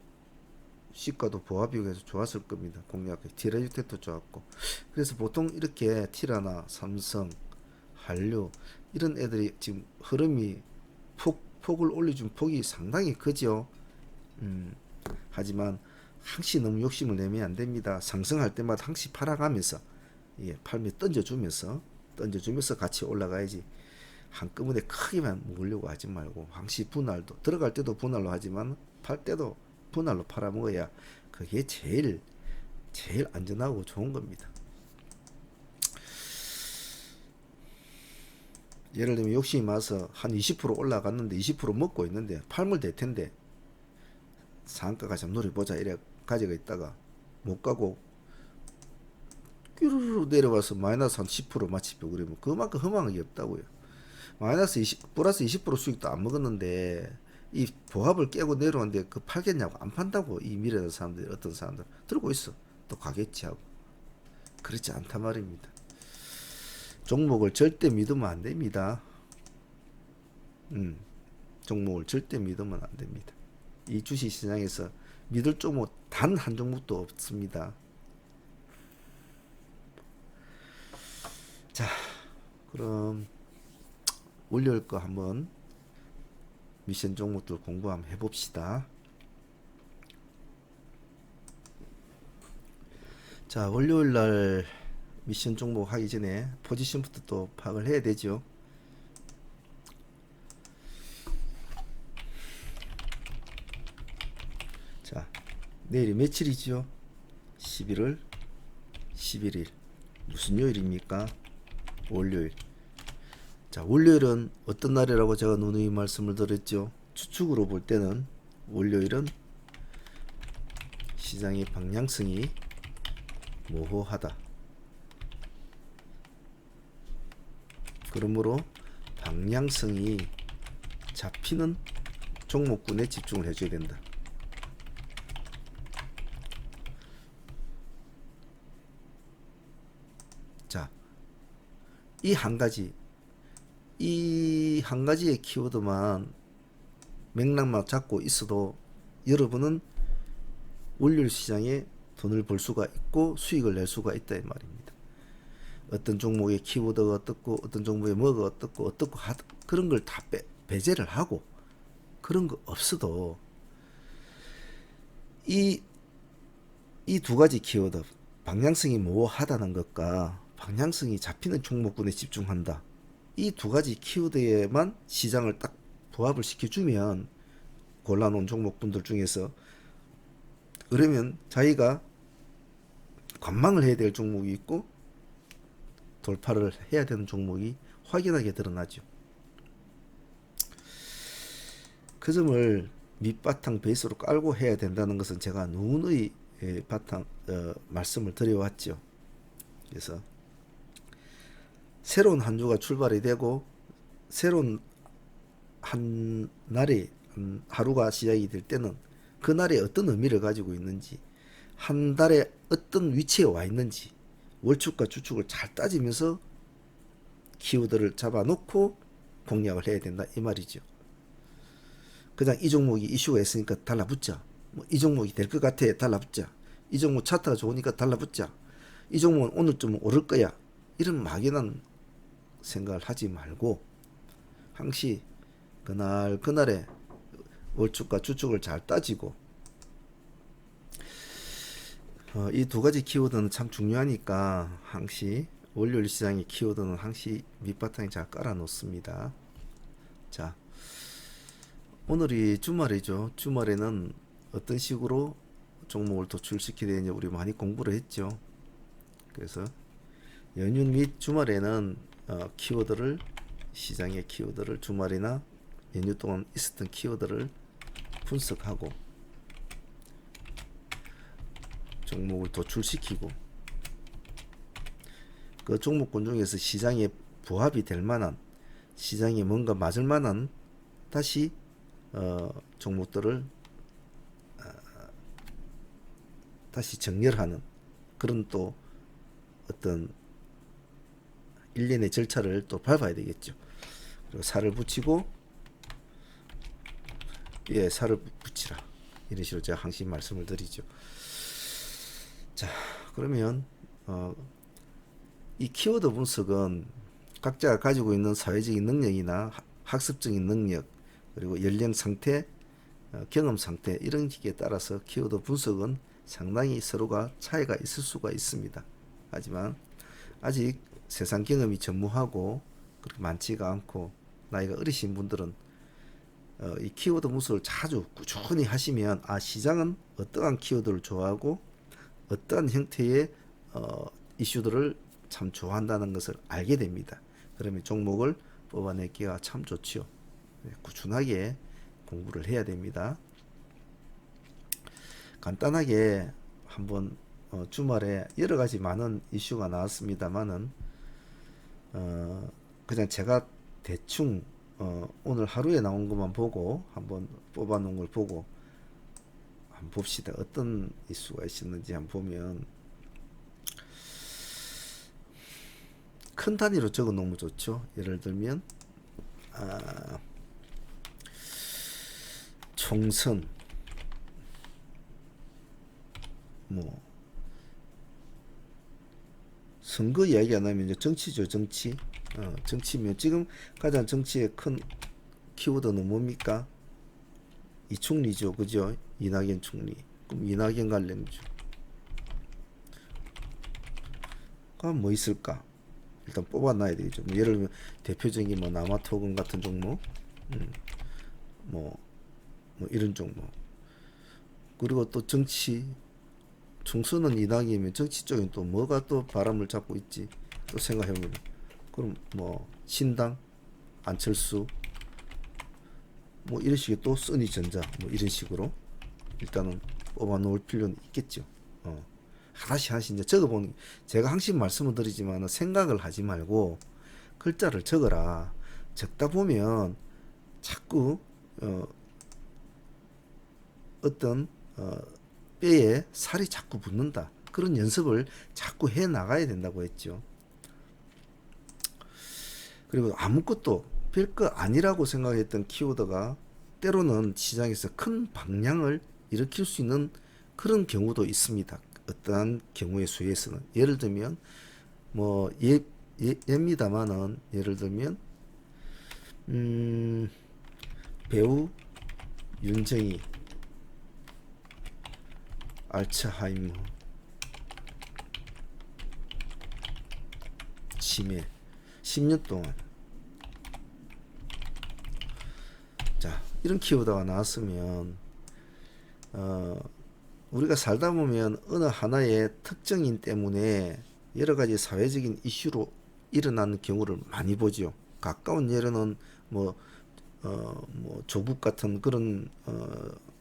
시가도 보합 비교해서 좋았을 겁니다. 공략 디레주택도 좋았고 그래서 보통 이렇게 티라나 삼성 한류 이런 애들이 지금 흐름이 폭을 올려준 폭이 상당히 크죠. 하지만 항시 너무 욕심을 내면 안 됩니다. 상승할 때마다 항시 팔아가면서 팔면 던져주면서 같이 올라가야지 한꺼번에 크게만 먹으려고 하지 말고 항시 분할도 들어갈 때도 분할로 하지만 팔 때도 분할로 팔아먹어야 그게 제일 안전하고 좋은 겁니다. 예를 들면 욕심이 많아서 한 20% 올라갔는데 20% 먹고 있는데 팔면 될 텐데 상한가가 좀 노려보자 이래 가지고 있다가 못 가고 쭈르르 내려와서 마이너스 한 10% 마치고 그러면 그만큼 허망하게 없다고요. 플러스 20% 수익도 안 먹었는데 이 보합을 깨고 내려오는데 그 팔겠냐고 안 판다고 이 미래의 사람들이 어떤 사람들 들고 있어 또 가겠지 하고 그렇지 않단 말입니다. 종목을 절대 믿으면 안 됩니다. 종목을 절대 믿으면 안 됩니다. 이 주식시장에서 믿을 종목 단 한 종목도 없습니다. 자, 그럼 월요일 거 한번 미션 종목들 공부 한번 해봅시다. 자, 월요일 날 미션 종목 하기 전에 포지션부터 또 파악을 해야 되죠. 자, 내일이 며칠이죠? 11월 11일. 무슨 요일입니까? 월요일. 자, 월요일은 어떤 날이라고 제가 누누이 말씀을 드렸죠. 추측으로 볼 때는 월요일은 시장의 방향성이 모호하다. 그러므로 방향성이 잡히는 종목군에 집중을 해줘야 된다. 자, 이 한 가지 이 한 가지의 키워드만 맥락만 잡고 있어도 여러분은 월요일 시장에 돈을 벌 수가 있고 수익을 낼 수가 있다 이 말입니다. 어떤 종목의 키워드가 어떻고 어떤 종목의 뭐가 어떻고 그런 걸 다 배제를 하고 그런 거 없어도 이 두 가지 키워드 방향성이 모호하다는 것과 방향성이 잡히는 종목군에 집중한다. 이 두 가지 키워드에만 시장을 딱 부합을 시켜주면 골라놓은 종목분들 중에서 그러면 자기가 관망을 해야 될 종목이 있고 돌파를 해야 되는 종목이 확연하게 드러나죠. 그 점을 밑바탕 베이스로 깔고 해야 된다는 것은 제가 누누이 말씀을 드려왔죠. 그래서 새로운 한 주가 출발이 되고 새로운 한 날이 하루가 시작이 될 때는 그 날에 어떤 의미를 가지고 있는지 한 달에 어떤 위치에 와 있는지 월축과 주축을 잘 따지면서 키워드를 잡아놓고 공략을 해야 된다 이 말이죠. 그냥 이 종목이 이슈가 있으니까 달라붙자. 이 종목이 될 것 같아 달라붙자. 이 종목 차트가 좋으니까 달라붙자. 이 종목은 오늘 좀 오를 거야. 이런 막연한 생각을 하지 말고 항시 그날에 월축과 주축을 잘 따지고 이 두 가지 키워드는 참 중요하니까 항시 월요일 시장의 키워드는 항시 밑바탕에 잘 깔아 놓습니다. 자, 오늘이 주말이죠. 주말에는 어떤 식으로 종목을 도출시켜야 되는지 우리 많이 공부를 했죠. 그래서 연휴 및 주말에는 키워드를 시장의 키워드를 주말이나 연휴 동안 있었던 키워드를 분석하고 종목을 도출시키고 그 종목군 중에서 시장에 부합이 될 만한 시장에 뭔가 맞을 만한 다시 종목들을 다시 정렬하는 그런 또 어떤 일련의 절차를 또 밟아야 되겠죠. 그리고 살을 붙이고 살을 붙이라 이런 식으로 제가 항상 말씀을 드리죠. 자, 그러면 이 키워드 분석은 각자가 가지고 있는 사회적인 능력이나 학습적인 능력 그리고 연령 상태, 경험 상태 이런 식에 따라서 키워드 분석은 상당히 서로가 차이가 있을 수가 있습니다. 하지만 아직 세상 경험이 전무하고 그렇게 많지가 않고 나이가 어리신 분들은 이 키워드 분석을 자주 꾸준히 하시면 시장은 어떠한 키워드를 좋아하고 어떠한 형태의 이슈들을 참 좋아한다는 것을 알게 됩니다. 그러면 종목을 뽑아내기가 참 좋죠. 꾸준하게 공부를 해야 됩니다. 간단하게 한번 주말에 여러 가지 많은 이슈가 나왔습니다만은 그냥 제가 대충 오늘 하루에 나온 것만 보고 한번 뽑아 놓은 걸 보고 한번 봅시다. 어떤 이슈가 있었는지 한번 보면 큰 단위로 적어 놓으면 좋죠. 예를 들면 총선 선거 이야기 안 하면 이제 정치죠. 정치면 지금 가장 정치의 큰 키워드는 뭡니까? 이 총리죠. 그죠? 이낙연 총리. 그럼 이낙연 관련주. 그럼 뭐 있을까? 일단 뽑아놔야 되겠죠. 예를 들면 대표적인 남아토건 같은 종목, 뭐 이런 종목. 그리고 또 정치, 총선은 이낙연이면 정치 쪽엔 또 뭐가 또 바람을 잡고 있지? 또 생각해보면 그럼 신당, 안철수, 이런 식의 또 써니전자 이런 식으로 일단은 뽑아 놓을 필요는 있겠죠. 하나씩 이제 적어보는 제가 항상 말씀을 드리지만 생각을 하지 말고 글자를 적어라. 적다 보면 자꾸 어떤 뼈에 살이 자꾸 붙는다. 그런 연습을 자꾸 해 나가야 된다고 했죠. 그리고 아무것도 별거 아니라고 생각했던 키워드가 때로는 시장에서 큰 방향을 일으킬 수 있는 그런 경우도 있습니다. 어떠한 경우의 수에서는 예를 들면 뭐 예입니다만은 예를 들면 배우 윤정이 알츠하이머 치매 10년 동안 자 이런 키워드가 나왔으면 우리가 살다 보면 어느 하나의 특정인 때문에 여러 가지 사회적인 이슈로 일어나는 경우를 많이 보죠. 가까운 예로는 뭐 조국 같은 그런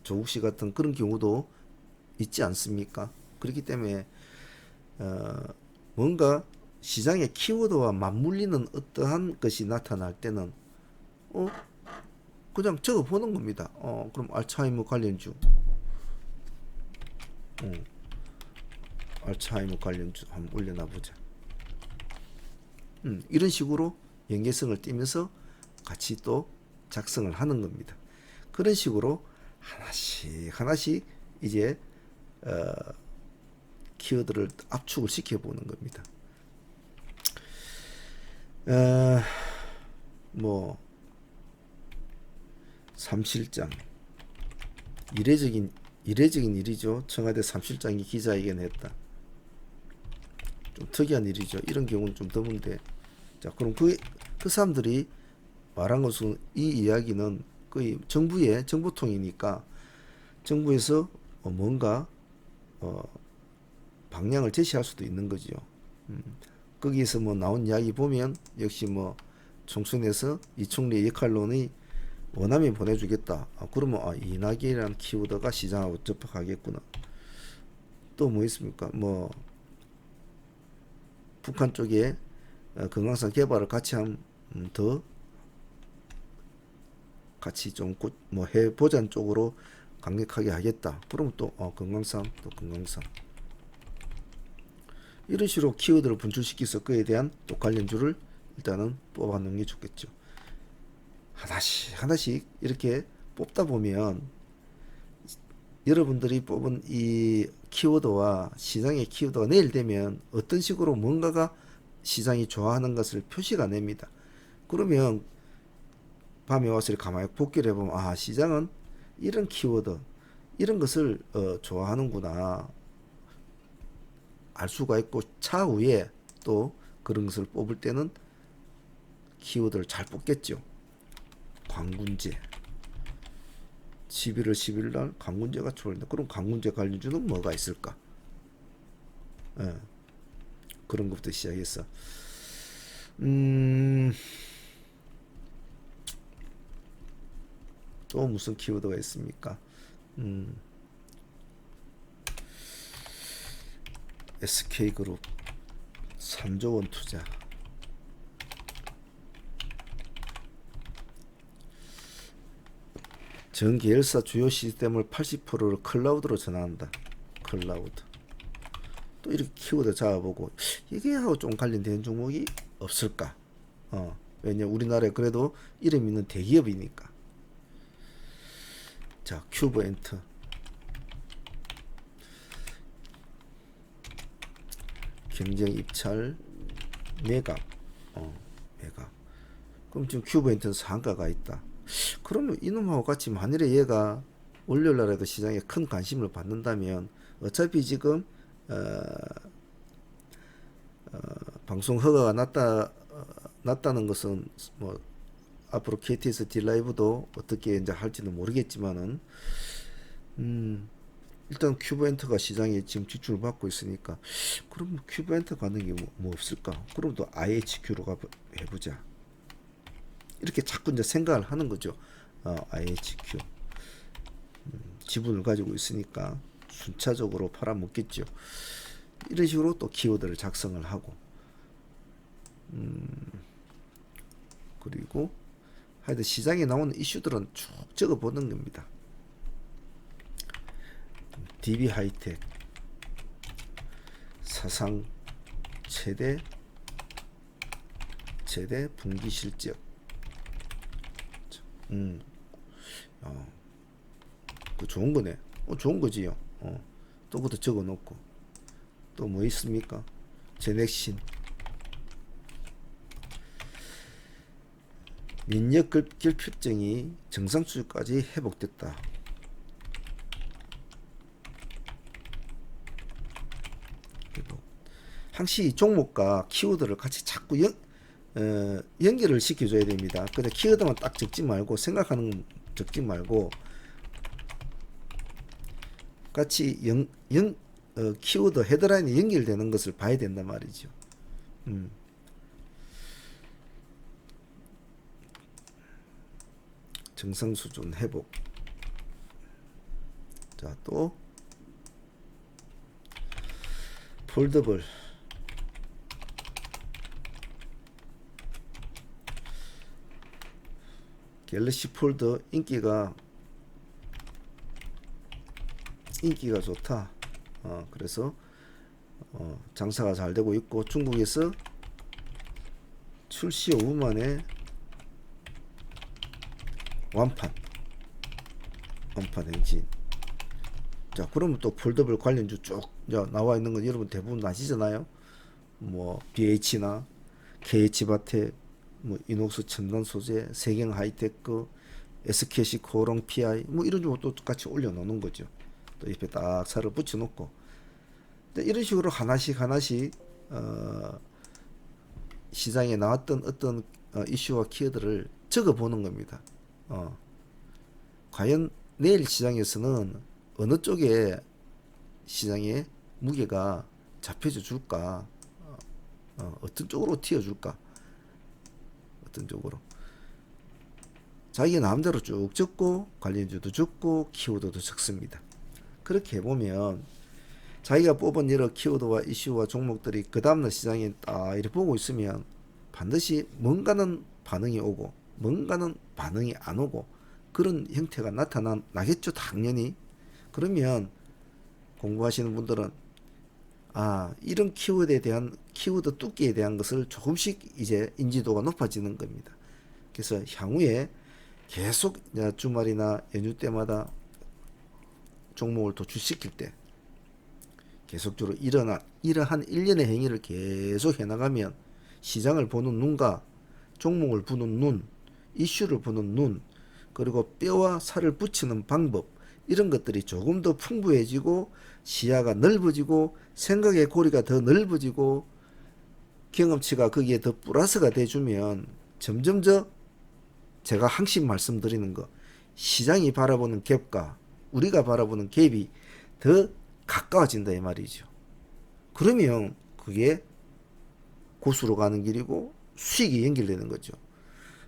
조국 씨 같은 그런 경우도 있지 않습니까? 그렇기 때문에 뭔가 시장의 키워드와 맞물리는 어떠한 것이 나타날 때는 그냥 적어 보는 겁니다. 그럼 알츠하이머 관련주, 알츠하이머 관련주 한번 올려놔 보자. 이런 식으로 연계성을 띠면서 같이 또 작성을 하는 겁니다. 그런 식으로 하나씩 이제 키워드를 압축을 시켜보는 겁니다. 뭐 3실장 이례적인 일이죠. 청와대 3실장이 기자회견했다. 좀 특이한 일이죠. 이런 경우는 좀 드문데, 자 그럼 그 사람들이 말한 것은 이 이야기는 거의 정보통이니까 정부에서 뭔가 방향을 제시할 수도 있는 거죠. 거기에서 뭐 나온 이야기 보면 역시 뭐 총선에서 이총리의 역할론이 원하면 보내주겠다. 그러면 이낙연이라는 키워드가 시장하고 접촉하겠구나. 또 뭐 있습니까? 뭐 북한 쪽에 금강산 개발을 같이 더 같이 좀 뭐 해보자는 쪽으로 강력하게 하겠다. 그러면 또 금강산 이런 식으로 키워드를 분출시켜서 그에 대한 또 관련주를 일단은 뽑아 놓는 게 좋겠죠. 하나씩 이렇게 뽑다 보면 여러분들이 뽑은 이 키워드와 시장의 키워드가 내일 되면 어떤 식으로 뭔가가 시장이 좋아하는 것을 표시가 냅니다. 그러면 밤에 와서 가만히 복기를 해보면 시장은 이런 키워드 이런 것을 좋아하는구나 알 수가 있고, 차후에 또 그런 것을 뽑을 때는 키워드를 잘 뽑겠죠. 광군제 11월 10일 날 광군제가 출원한다. 그럼 광군제 관련주는 뭐가 있을까? 그런 것부터 시작해서 또 무슨 키워드가 있습니까? SK그룹 3조원 투자, 전 계열사 주요 시스템을 80%를 클라우드로 전환한다. 클라우드. 또 이렇게 키워드 잡아보고 이게 하고 좀 관련된 종목이 없을까? 왜냐 우리나라에 그래도 이름 있는 대기업이니까. 자, 큐브엔터 경쟁 입찰 매각. 매각. 그럼 지금 큐브엔터는 상가가 있다. 그러면 이놈하고 같이 만일에 얘가 월요일날에도 시장에 큰 관심을 받는다면 어차피 지금 방송 허가가 났다는 것은 뭐 앞으로 KTX D라이브도 어떻게 이제 할지는 모르겠지만은 일단 큐브엔터가 시장에 지금 지출을 받고 있으니까 그럼 큐브엔터 가는 게 뭐 없을까? 그럼 또 IHQ로 해보자. 이렇게 자꾸 이제 생각을 하는 거죠. IHQ 지분을 가지고 있으니까 순차적으로 팔아먹겠죠. 이런 식으로 또 키워드를 작성을 하고 그리고 하여튼 시장에 나오는 이슈들은 쭉 적어보는 겁니다. DB하이텍 사상 최대 분기 실적 음, 그 좋은 거네. 좋은 거지요. 또 그것도 적어 놓고. 또 뭐 있습니까? 제넥신. 면역 결핍증이 정상 수준까지 회복됐다. 항시 종목과 키워드를 같이 자꾸 연결을 시켜줘야 됩니다. 근데 키워드만 딱 적지 말고 생각하는 적지 말고 같이 키워드 헤드라인이 연결되는 것을 봐야 된단 말이죠. 정상 수준 회복. 자, 또 폴더블. 갤럭시 폴더 인기가 좋다. 그래서 장사가 잘 되고 있고, 중국에서 출시 5분 만에 완판 행진. 자, 그러면 또 폴더블 관련주 쭉 나와 있는 건 여러분 대부분 아시잖아요. 뭐 BH나 KH바텍, 뭐 이녹스 첨단 소재, 세경 하이테크, SKC 코롱 PI, 뭐 이런 쪽도 같이 올려놓는 거죠. 또 옆에 딱 살을 붙여놓고, 이런 식으로 하나씩 시장에 나왔던 어떤 이슈와 키워드를 적어보는 겁니다. 과연 내일 시장에서는 어느 쪽에 시장의 무게가 잡혀져 줄까, 어떤 쪽으로 튀어줄까, 어떤 쪽으로. 자기 마음대로 쭉 적고 관련주도 적고 키워드도 적습니다. 그렇게 해보면 자기가 뽑은 여러 키워드와 이슈와 종목들이 그 다음날 시장에 딱 이렇게 보고 있으면 반드시 뭔가는 반응이 오고 뭔가는 반응이 안 오고 그런 형태가 나겠죠, 당연히. 그러면 공부하시는 분들은 이런 키워드 뚜기에 대한 것을 조금씩 이제 인지도가 높아지는 겁니다. 그래서 향후에 계속 주말이나 연휴 때마다 종목을 도출시킬 때 계속적으로 이러한 일련의 행위를 계속 해나가면 시장을 보는 눈과 종목을 보는 눈, 이슈를 보는 눈, 그리고 뼈와 살을 붙이는 방법, 이런 것들이 조금 더 풍부해지고 시야가 넓어지고 생각의 고리가 더 넓어지고 경험치가 거기에 더 플러스가 돼주면 점점 제가 항상 말씀드리는 거, 시장이 바라보는 갭과 우리가 바라보는 갭이 더 가까워진다 이 말이죠. 그러면 그게 고수로 가는 길이고 수익이 연결되는 거죠.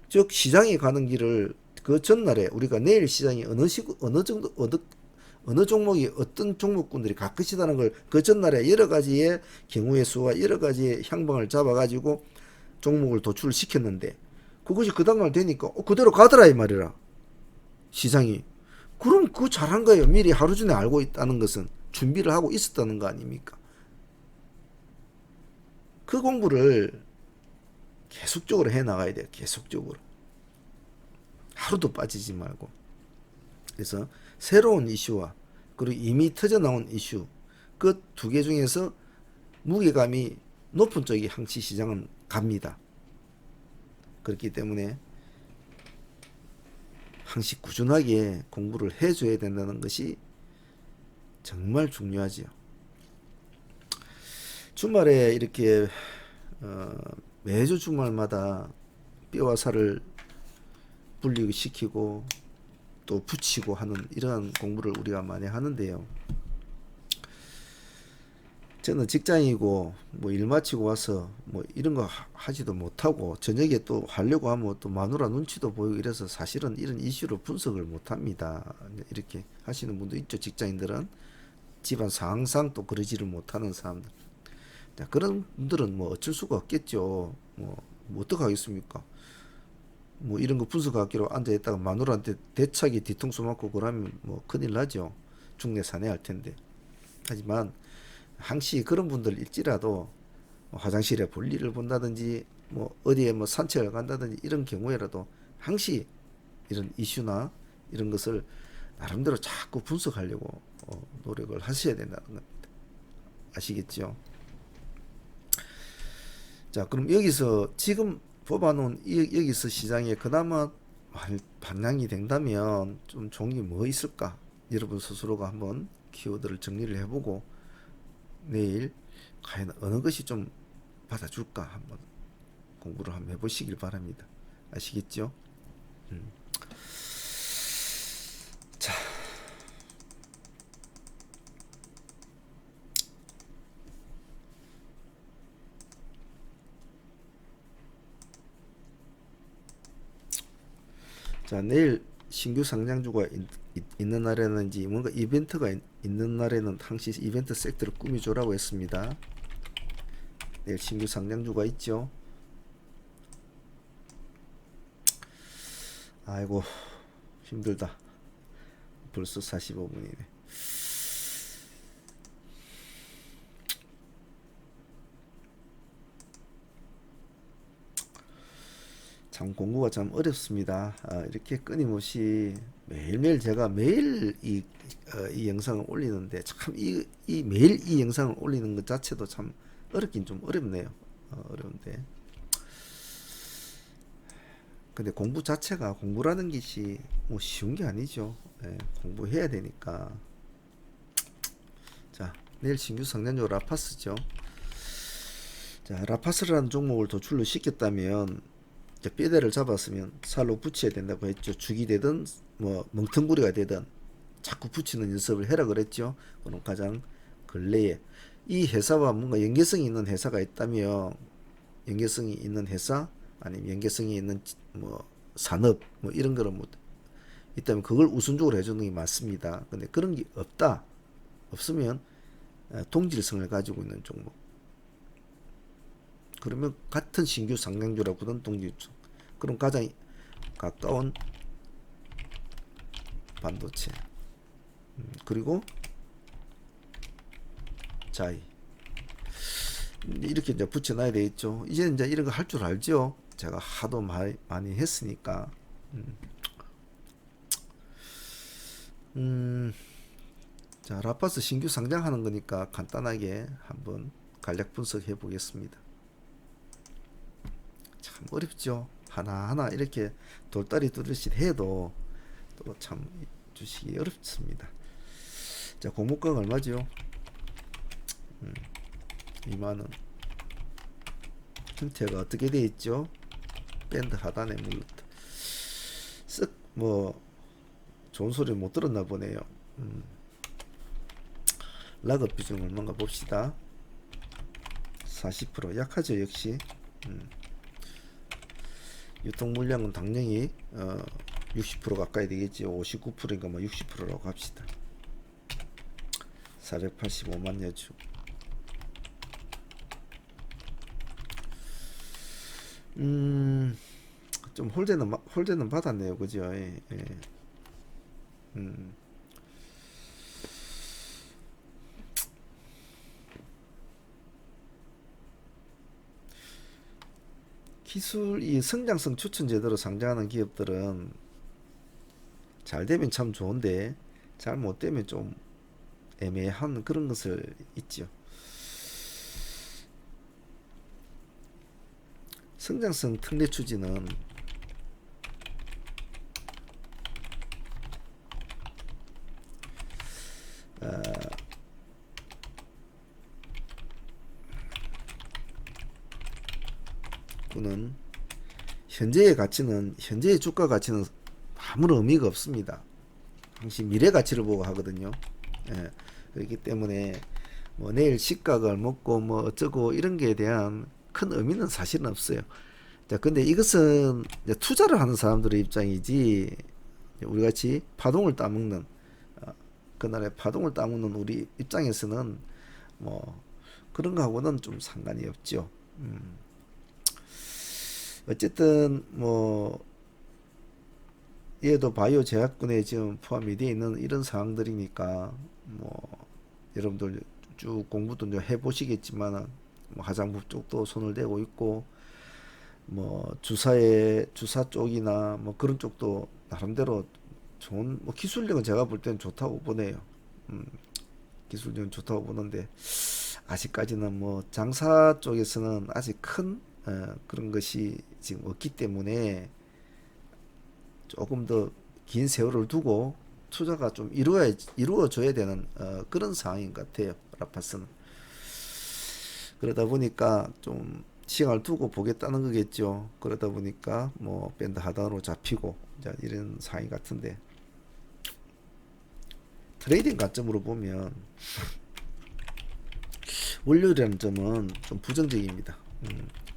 즉 시장이 가는 길을 그 전날에 우리가 내일 시장이 어느 종목이 어떤 종목군들이 갈 것이라는 걸 그 전날에 여러 가지의 경우의 수와 여러 가지의 향방을 잡아가지고 종목을 도출시켰는데 그것이 그 다음날 되니까 그대로 가더라 이 말이라 시장이. 그럼 그거 잘한 거예요. 미리 하루 전에 알고 있다는 것은 준비를 하고 있었다는 거 아닙니까? 그 공부를 계속적으로 해 나가야 돼요. 계속적으로. 하루도 빠지지 말고. 그래서 새로운 이슈와 그리고 이미 터져 나온 이슈, 그 두 개 중에서 무게감이 높은 쪽이 항시 시장은 갑니다. 그렇기 때문에 항시 꾸준하게 공부를 해줘야 된다는 것이 정말 중요하지요. 주말에 이렇게 매주 주말마다 뼈와 살을 분리시키고 또 붙이고 하는 이러한 공부를 우리가 많이 하는데요. 저는 직장이고 뭐 일 마치고 와서 뭐 이런 거 하지도 못하고 저녁에 또 하려고 하면 또 마누라 눈치도 보이고 이래서 사실은 이런 이슈로 분석을 못합니다. 이렇게 하시는 분도 있죠. 직장인들은 집안 상황상 또 그러지를 못하는 사람들. 자, 그런 분들은 뭐 어쩔 수가 없겠죠. 뭐 어떡하겠습니까? 뭐 이런 거 분석하기로 앉아있다가 마누라한테 대차게 뒤통수 맞고 그러면 뭐 큰일 나죠. 중내 산해할 텐데. 하지만 항시 그런 분들 일지라도 화장실에 볼일을 본다든지 뭐 어디에 뭐 산책을 간다든지 이런 경우에라도 항시 이런 이슈나 이런 것을 나름대로 자꾸 분석하려고 노력을 하셔야 된다는 겁니다. 아시겠죠? 자, 그럼 여기서 지금 뽑아놓은 여기서 시장에 그나마 반향이 된다면 좀 종이 뭐 있을까? 여러분 스스로가 한번 키워드를 정리를 해보고 내일 과연 어느 것이 좀 받아줄까 한번 공부를 한번 해보시길 바랍니다. 아시겠죠? 자, 내일 신규 상장주가 있는 날에는지 뭔가 이벤트가 있는 날에는 항시 이벤트 섹터를 꾸며줘라고 했습니다. 내일 신규 상장주가 있죠. 아이고 힘들다. 벌써 45분이네. 참 공부가 참 어렵습니다. 이렇게 끊임없이 매일매일 제가 매일 이 영상을 올리는데 참 이 매일 이 영상을 올리는 것 자체도 참 어렵긴 좀 어렵네요. 어려운데 근데 공부 자체가 공부라는 것이 뭐 쉬운 게 아니죠. 예, 공부해야 되니까. 자, 내일 신규 상장주 라파스죠. 자, 라파스라는 종목을 도출로 시켰다면 뼈대를 잡았으면 살로 붙여야 된다고 했죠. 죽이 되든 뭐 멍텅구리가 되든 자꾸 붙이는 연습을 해라 그랬죠. 그럼 가장 근래에 이 회사와 뭔가 연계성이 있는 회사가 있다면 연계성이 있는 회사 아니면 연계성이 있는 뭐 산업 뭐 이런 거를 뭐 있다면 그걸 우선적으로 해주는 게 맞습니다. 근데 그런 게 없으면 동질성을 가지고 있는 종목. 그러면 같은 신규 상장주라고는 동질성. 그럼 가장 가까운 반도체. 그리고 자이. 이렇게 이제 붙여놔야 되겠죠. 이제 이런 거 할 줄 알죠. 제가 하도 많이 했으니까. 자, 라파스 신규 상장하는 거니까 간단하게 한번 간략 분석해 보겠습니다. 참 어렵죠. 하나하나 이렇게 돌다리 두르듯 해도 또 참 주식이 어렵습니다. 자, 공모가가 얼마죠? 2만원. 형태가 어떻게 되어 있죠? 밴드 하단에 물렀다. 쓱 뭐 좋은 소리 못 들었나 보네요. 락업 비중 얼마인가 봅시다. 40% 약하죠. 역시. 유통 물량은 당연히 60% 가까이 되겠지. 59%인가 뭐 60%라고 합시다. 485만여 주. 좀 홀대는 받았네요. 그죠? 예, 예. 기술 이 성장성 추천 제도로 상장하는 기업들은 잘 되면 참 좋은데 잘 못 되면 좀 애매한 그런 것을 있죠. 성장성 특례 추진은 그는 현재의 가치는 현재의 주가 가치는 아무런 의미가 없습니다. 항상 미래 가치를 보고 하거든요. 예, 그렇기 때문에 뭐 내일 시가를 먹고 뭐 어쩌고 이런 게에 대한 큰 의미는 사실은 없어요. 자, 근데 이것은 이제 투자를 하는 사람들의 입장이지 우리 같이 파동을 따먹는 그날의 파동을 따먹는 우리 입장에서는 뭐 그런 거하고는 좀 상관이 없죠. 어쨌든 뭐 얘도 바이오 제약군에 지금 포함이 되어 있는 이런 상황들이니까 뭐 여러분들 쭉 공부도 해보시겠지만 뭐 화장품 쪽도 손을 대고 있고 뭐 주사 쪽이나 뭐 그런 쪽도 나름대로 좋은 뭐 기술력은 제가 볼 때는 좋다고 보네요. 음, 기술력은 좋다고 보는데 아직까지는 뭐 장사 쪽에서는 아직 큰 그런 것이 지금 없기 때문에 조금 더 긴 세월을 두고 투자가 좀 이루어져야 되는 그런 상황인 것 같아요. 라파스는. 그러다 보니까 좀 시간을 두고 보겠다는 거겠죠. 그러다 보니까 뭐 밴드 하단으로 잡히고 이제 이런 상황 같은데 트레이딩 관점으로 보면 월요일이라는 점은 좀 부정적입니다.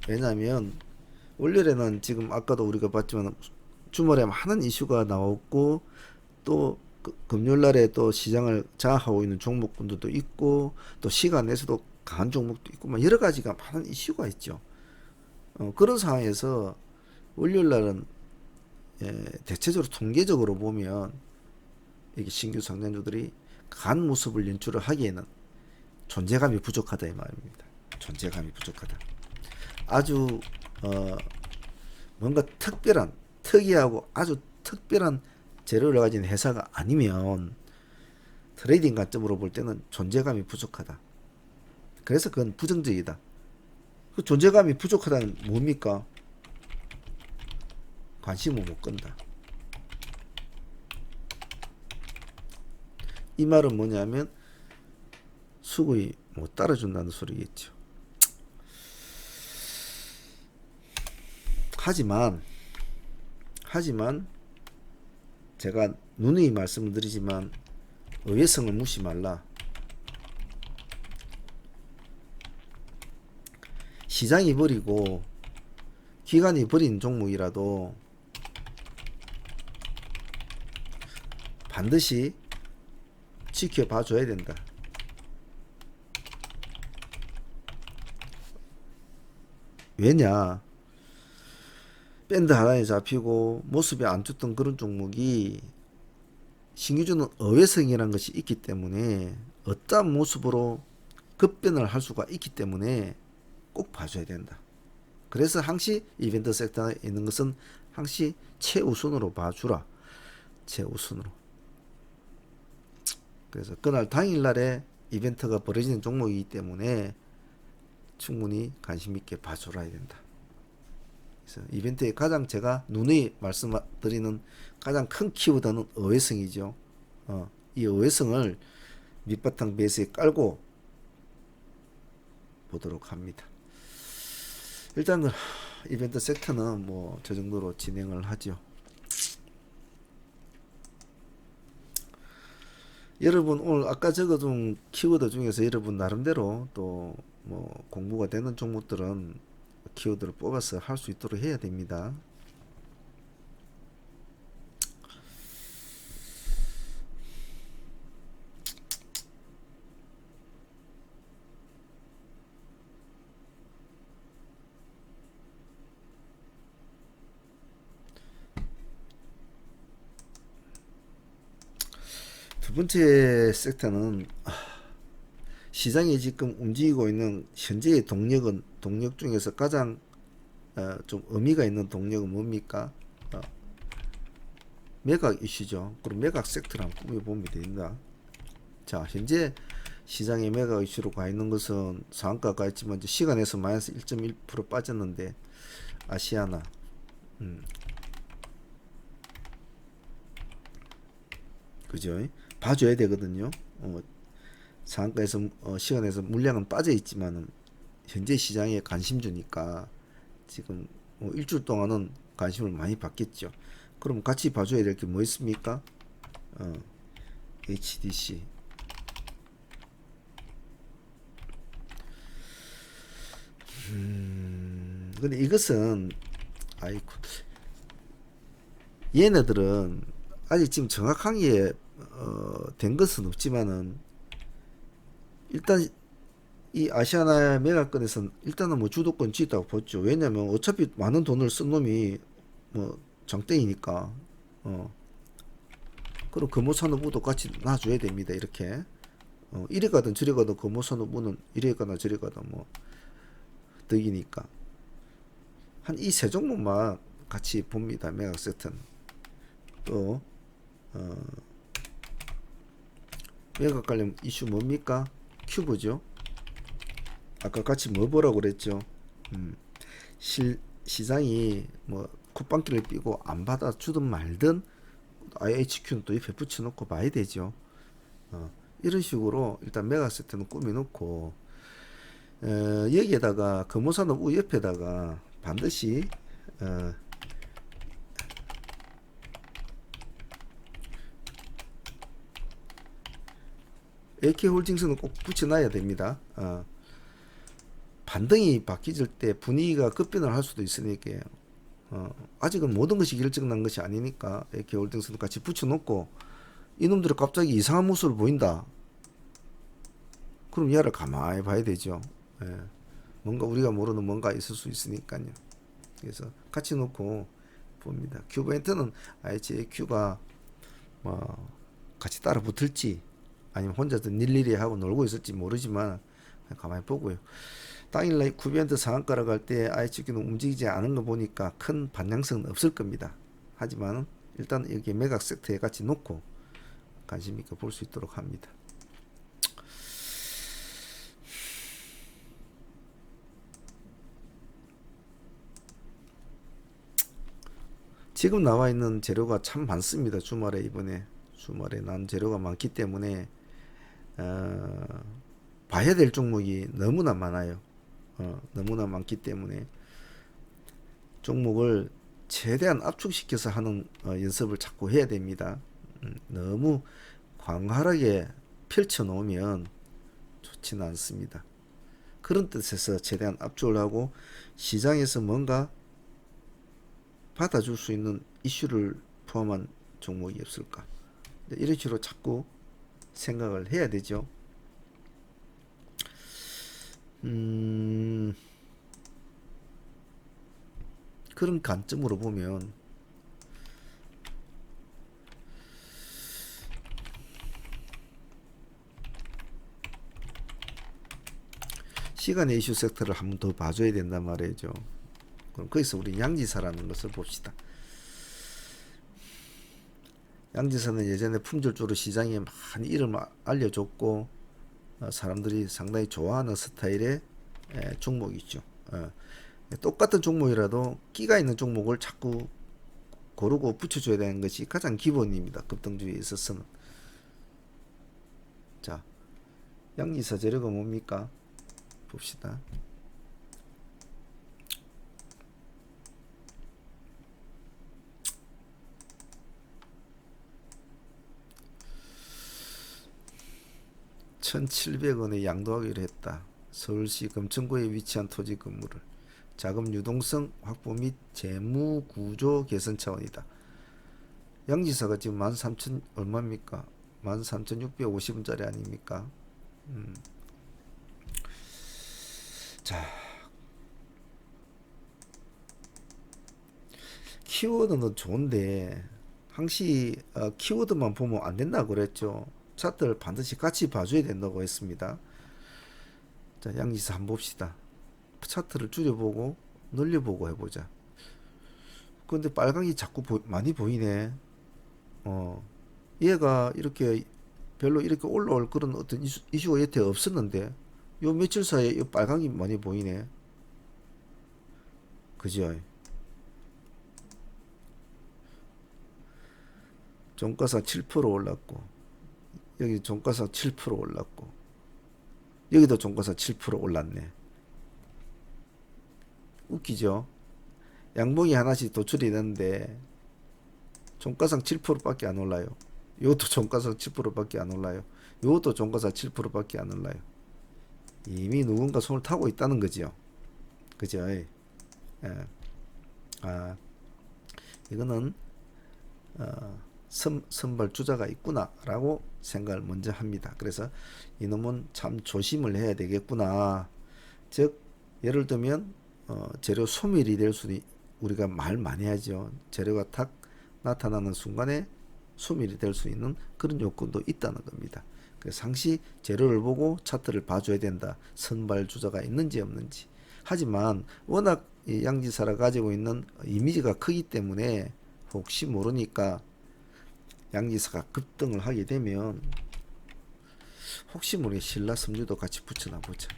왜냐하면 월요일에는 지금 아까도 우리가 봤지만 주말에 많은 이슈가 나왔고 또 금요일 날에 또 시장을 장악하고 있는 종목군들도 있고 또 시간 내에서도 강한 종목도 있고 막 여러 가지가 많은 이슈가 있죠. 그런 상황에서 월요일 날은 대체적으로 통계적으로 보면 이게 신규 상장주들이 강한 모습을 연출을 하기에는 존재감이 부족하다 이 말입니다. 존재감이 부족하다. 아주 뭔가 특이하고 아주 특별한 재료를 가진 회사가 아니면 트레이딩 관점으로 볼 때는 존재감이 부족하다. 그래서 그건 부정적이다. 그 존재감이 부족하다는 뭡니까? 관심을 못 끈다. 이 말은 뭐냐면 수급이 못 따라준다는 소리겠죠. 하지만 제가 누누이 말씀을 드리지만 의외성을 무시 말라. 시장이 버리고 기관이 버린 종목이라도 반드시 지켜봐 줘야 된다. 왜냐? 밴드 하단에 잡히고 모습이 안 좋던 그런 종목이 신규주는 어회성이라는 것이 있기 때문에 어떠한 모습으로 급변을 할 수가 있기 때문에 꼭 봐줘야 된다. 그래서 항시 이벤트 섹터에 있는 것은 항시 최우선으로 봐주라. 최우선으로. 그래서 그날 당일날에 이벤트가 벌어지는 종목이기 때문에 충분히 관심 있게 봐줘야 된다. 그래서 이벤트에 가장 제가 누누이 말씀드리는 가장 큰 키워드는 어회성이죠. 이 어회성을 밑바탕 베이스에 깔고 보도록 합니다. 일단 이벤트 섹터는 뭐 저 정도로 진행을 하죠. 여러분 오늘 아까 적어둔 키워드 중에서 여러분 나름대로 또 뭐 공부가 되는 종목들은 키워드를 뽑아서 할 수 있도록 해야 됩니다. 두 번째 섹터는 시장이 지금 움직이고 있는 현재의 동력 중에서 가장 좀 의미가 있는 동력은 뭡니까? 매각 이슈죠. 그럼 매각 섹터를 한번 꾸며보면 됩니다. 자, 현재 시장의 매각 이슈로 가 있는 것은 상한가가 있지만 이제 시간에서 마이너스 1.1% 빠졌는데 아시아나 그죠? 봐줘야 되거든요. 상한가에서 시간에서 물량은 빠져 있지만은 현재 시장에 관심주니까 지금 일주일 동안은 관심을 많이 받겠죠. 그럼 같이 봐줘야 될 게 뭐 있습니까? HDC. 근데 이것은 아이고 얘네들은 아직 지금 정확하게 된 것은 없지만은 일단 이 아시아나 매각권에서는 일단은 뭐 주도권 쥐있다고 봤죠. 왜냐면 어차피 많은 돈을 쓴 놈이 뭐 장땡이니까 그럼 금호산업부도 같이 놔줘야 됩니다. 이렇게 이리 가든 저리 가든 금호산업부는 이리 가나 저리 가든 뭐 득이니까 한 이 세 종목만 같이 봅니다. 매각 세트는 또 매각 관련 이슈 뭡니까? 큐브죠. 아까 같이 뭐 보라고 그랬죠? 시장이 뭐 콧방귀를 삐고 안 받아주든 말든 IHQ는 또 옆에 붙여놓고 봐야 되죠. 이런 식으로 일단 매각 세트는 꾸며놓고 여기에다가 금호산업 우 옆에다가 반드시 AK홀딩스는 꼭 붙여놔야 됩니다. 반등이 바뀌질 때 분위기가 급변을 할 수도 있으니까 아직은 모든 것이 결정난 것이 아니니까 AK홀딩스도 같이 붙여놓고 이놈들이 갑자기 이상한 모습을 보인다. 그럼 얘를 가만히 봐야 되죠. 예. 뭔가 우리가 모르는 뭔가 있을 수 있으니까요. 그래서 같이 놓고 봅니다. 큐브엔트는 IHQ가 뭐 같이 따라 붙을지 아니면 혼자서 일일이 하고 놀고 있을지 모르지만 가만히 보고요. 당일날 큐브엔트 상한가를 갈 때 IHQ는 움직이지 않은 거 보니까 큰 반향성은 없을 겁니다. 하지만 일단 여기 매각 세트에 같이 놓고 관심 있게 볼 수 있도록 합니다. 지금 나와 있는 재료가 참 많습니다. 주말에 이번에 주말에 난 재료가 많기 때문에 봐야 될 종목이 너무나 많아요. 너무나 많기 때문에 종목을 최대한 압축시켜서 하는 연습을 자꾸 해야 됩니다. 너무 광활하게 펼쳐 놓으면 좋지는 않습니다. 그런 뜻에서 최대한 압축을 하고 시장에서 뭔가 받아줄 수 있는 이슈를 포함한 종목이 없을까? 이런 식으로 자꾸 생각을 해야 되죠. 그런 관점으로 보면 시간의 이슈 섹터를 한 번 더 봐줘야 된단 말이죠. 그럼 거기서 우리 양지사라는 것을 봅시다. 양지사는 예전에 품절주로 시장에 많이 이름을 알려줬고 사람들이 상당히 좋아하는 스타일의 종목이죠. 똑같은 종목이라도 끼가 있는 종목을 자꾸 고르고 붙여줘야 되는 것이 가장 기본입니다. 급등주의에 있어서는. 자, 양지사 재료가 뭡니까? 봅시다. (1,700원에) 양도하기로 했다. 서울시 금천구에 위치한 토지 건물을 자금 유동성 확보 및 재무 구조 개선 차원이다. 양지사가 지금 13,000 얼마입니까? 13,650원짜리 아닙니까? 자, 키워드는 좋은데 항시 키워드만 보면 안 된다고 그랬죠. 차트를 반드시 같이 봐줘야 된다고 했습니다. 자, 양지사 한번 봅시다. 차트를 줄여보고 늘려보고 해보자. 근데 빨강이 자꾸 많이 보이네. 얘가 이렇게 별로 이렇게 올라올 그런 어떤 이슈가 여태 없었는데 요 며칠 사이에 이 빨강이 많이 보이네. 그죠? 종가상 7% 올랐고 여기 종가상 7% 올랐고 여기도 종가상 7% 올랐네. 웃기죠? 양봉이 하나씩 도출이 되는데 종가상 7%밖에 안 올라요. 이것도 종가상 7%밖에 안 올라요. 이것도 종가상 7%밖에 안 올라요. 이미 누군가 손을 타고 있다는 거지요. 그죠? 예. 이거는 선발 주자가 있구나 라고 생각을 먼저 합니다. 그래서 이놈은 참 조심을 해야 되겠구나. 즉 예를 들면 재료 소멸이 될 수도 우리가 말 많이 하죠. 재료가 탁 나타나는 순간에 소멸이 될 수 있는 그런 요건도 있다는 겁니다. 그래서 상시 재료를 보고 차트를 봐줘야 된다. 선발 주자가 있는지 없는지. 하지만 워낙 이 양지사가 가지고 있는 이미지가 크기 때문에 혹시 모르니까 양지사가 급등을 하게 되면 혹시 모르게 신라 섬유도 같이 붙여놔 보자.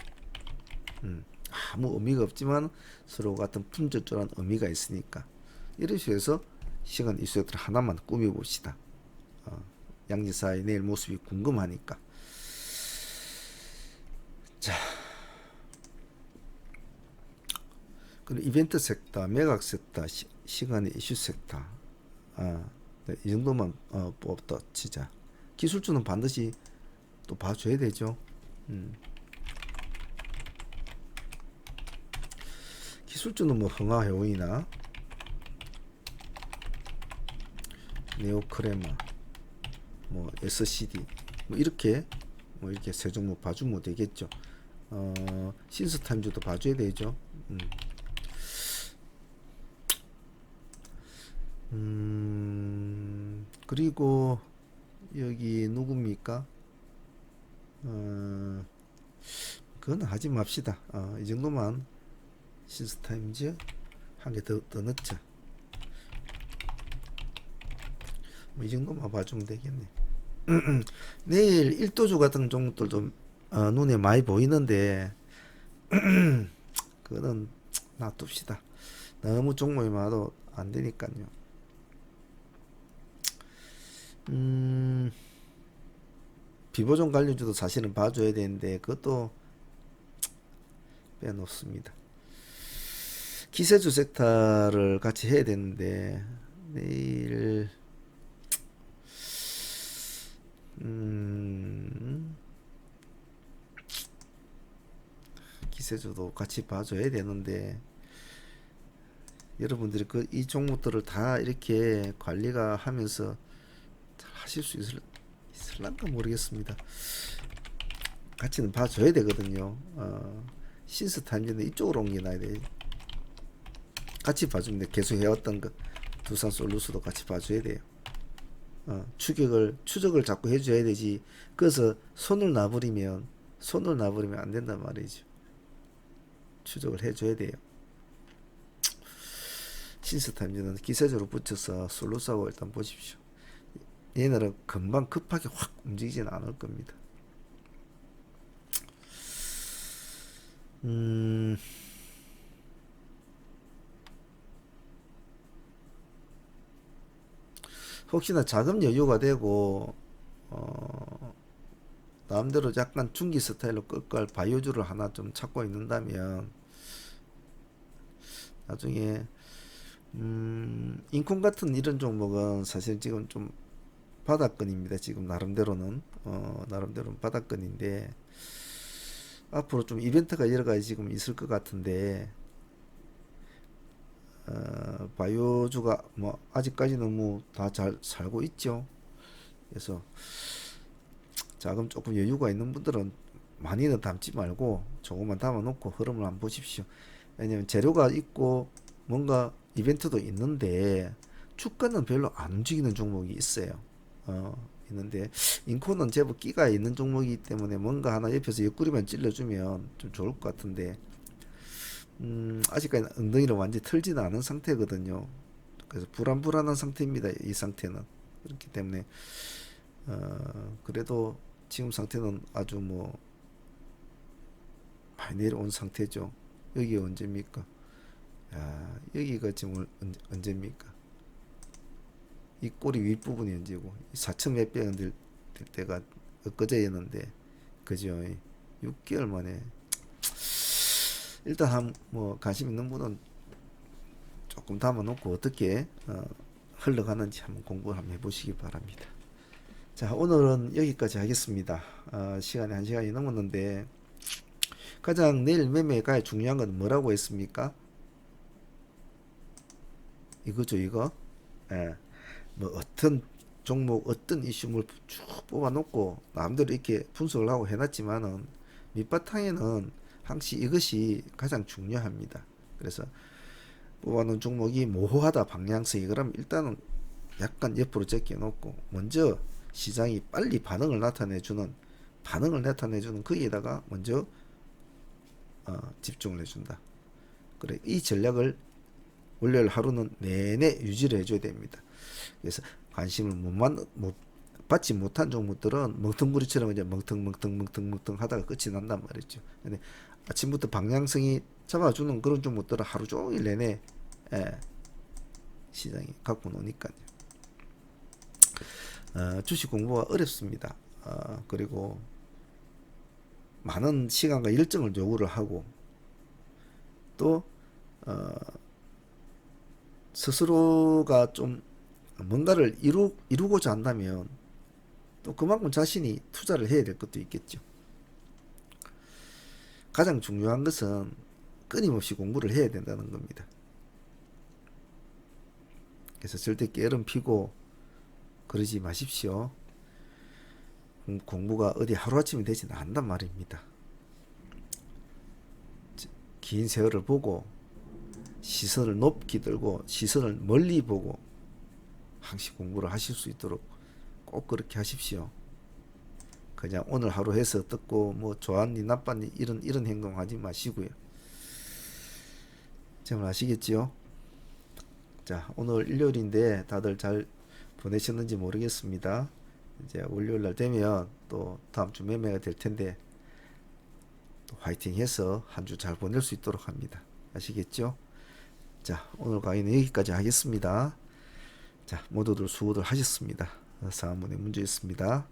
아무 의미가 없지만 서로 같은 품절조란 의미가 있으니까 이런 식으로 해서 시간 이슈들 하나만 꾸며봅시다. 양지사의 내일 모습이 궁금하니까. 자, 그리고 이벤트 섹터, 매각 섹터, 시간의 이슈 섹터. 네, 이 정도만 뽑다 치자. 기술주는 반드시 또 봐줘야 되죠. 기술주는 뭐 흥화해오이나 네오크레마, 뭐 SCD, 뭐 이렇게 세 종목 봐주면 되겠죠. 신스타임즈도 봐줘야 되죠. 그리고 여기 누굽니까? 그건 하지 맙시다. 이 정도만 신스타임즈 한 개 더 넣자. 뭐 이 정도만 봐주면 되겠네. 내일 1도주 같은 종목들도 눈에 많이 보이는데 그거는 놔둡시다. 너무 종목이 많아도 안 되니까요. 비보존 관련주도 사실은 봐줘야 되는데 그것도 빼놓습니다. 기세주 섹터를 같이 해야 되는데 내일 기세주도 같이 봐줘야 되는데 여러분들이 이 종목들을 다 이렇게 관리가 하면서 잘 하실 수 있을란가 모르겠습니다. 같이는 봐줘야 되거든요. 신스타임즈는 이쪽으로 옮겨놔야 돼. 같이 봐주면 돼. 계속 해왔던 거 두산 솔루스도 같이 봐줘야 돼요. 추적을 자꾸 해줘야 되지. 그래서 손을 놔버리면 안 된단 말이죠. 추적을 해줘야 돼요. 신스타임즈는 기세적으로 붙여서 솔루스하고 일단 보십시오. 얘네는 금방 급하게 확 움직이지는 않을 겁니다. 혹시나 자금 여유가 되고 나름대로 약간 중기 스타일로 끌 바이오주를 하나 좀 찾고 있는다면 나중에 인콘 같은 이런 종목은 사실 지금 좀 바닥권입니다. 지금 나름대로는 바닥권인데 앞으로 좀 이벤트가 여러 가지 지금 있을 것 같은데 바이오주가 뭐 아직까지는 뭐 다 잘 살고 있죠. 그래서 자금 조금 여유가 있는 분들은 많이는 담지 말고 조금만 담아놓고 흐름을 한번 보십시오. 왜냐면 재료가 있고 뭔가 이벤트도 있는데 주가는 별로 안 움직이는 종목이 있어요. 있는데 인코는 제법 끼가 있는 종목이기 때문에 뭔가 하나 옆에서 옆구리만 찔러주면 좀 좋을 것 같은데 아직까지 엉덩이를 완전히 털지는 않은 상태거든요. 그래서 불안한 상태입니다. 이 상태는. 그렇기 때문에 그래도 지금 상태는 아주 뭐 많이 내려온 상태죠. 여기가 언제입니까? 여기가 지금 언제입니까? 이 꼬리 윗부분이 언제고 4천 몇 배 될 때가 엊그제였는데 그죠? 6개월 만에 일단 뭐 관심 있는 분은 조금 담아놓고 어떻게 흘러가는지 한번 공부를 한번 해보시기 바랍니다. 자, 오늘은 여기까지 하겠습니다. 시간이 1시간이 넘었는데 가장 내일 매매가 중요한 건 뭐라고 했습니까? 이거죠, 이거. 예. 뭐 어떤 종목, 어떤 이슈물 쭉 뽑아놓고 남들이 이렇게 분석을 하고 해놨지만은 밑바탕에는 항시 이것이 가장 중요합니다. 그래서 뽑아놓은 종목이 모호하다, 방향성이, 그럼 일단은 약간 옆으로 제껴놓고 먼저 시장이 빨리 반응을 나타내주는 거기에다가 먼저 집중을 해준다. 그래, 이 전략을 월요일 하루는 내내 유지를 해줘야 됩니다. 그래서 관심을 못 받지 못한 종목들은 멍텅구리처럼 이제 멍텅 하다가 끝이 난단 말이죠. 근데 아침부터 방향성이 잡아주는 그런 종목들은 하루 종일 내내 예, 시장이 갖고 노니까요. 주식 공부가 어렵습니다. 그리고 많은 시간과 열정을 요구를 하고 또 스스로가 좀 뭔가를 이루고자 한다면 또 그만큼 자신이 투자를 해야 될 것도 있겠죠. 가장 중요한 것은 끊임없이 공부를 해야 된다는 겁니다. 그래서 절대 게으름 피고 그러지 마십시오. 공부가 어디 하루아침에 되지는 않단 말입니다. 긴 세월을 보고 시선을 높게 들고 시선을 멀리 보고 항시 공부를 하실 수 있도록 꼭 그렇게 하십시오. 그냥 오늘 하루 해서 어떻고 뭐 좋았니 나빴니 이런 행동 하지 마시고요. 정말 아시겠지요? 자, 오늘 일요일인데 다들 잘 보내셨는지 모르겠습니다. 이제 월요일 날 되면 또 다음 주 매매가 될 텐데 또 화이팅 해서 한 주 잘 보낼 수 있도록 합니다. 아시겠죠? 자, 오늘 강의는 여기까지 하겠습니다. 자, 모두들 수고들 하셨습니다. 사문의 문제였습니다.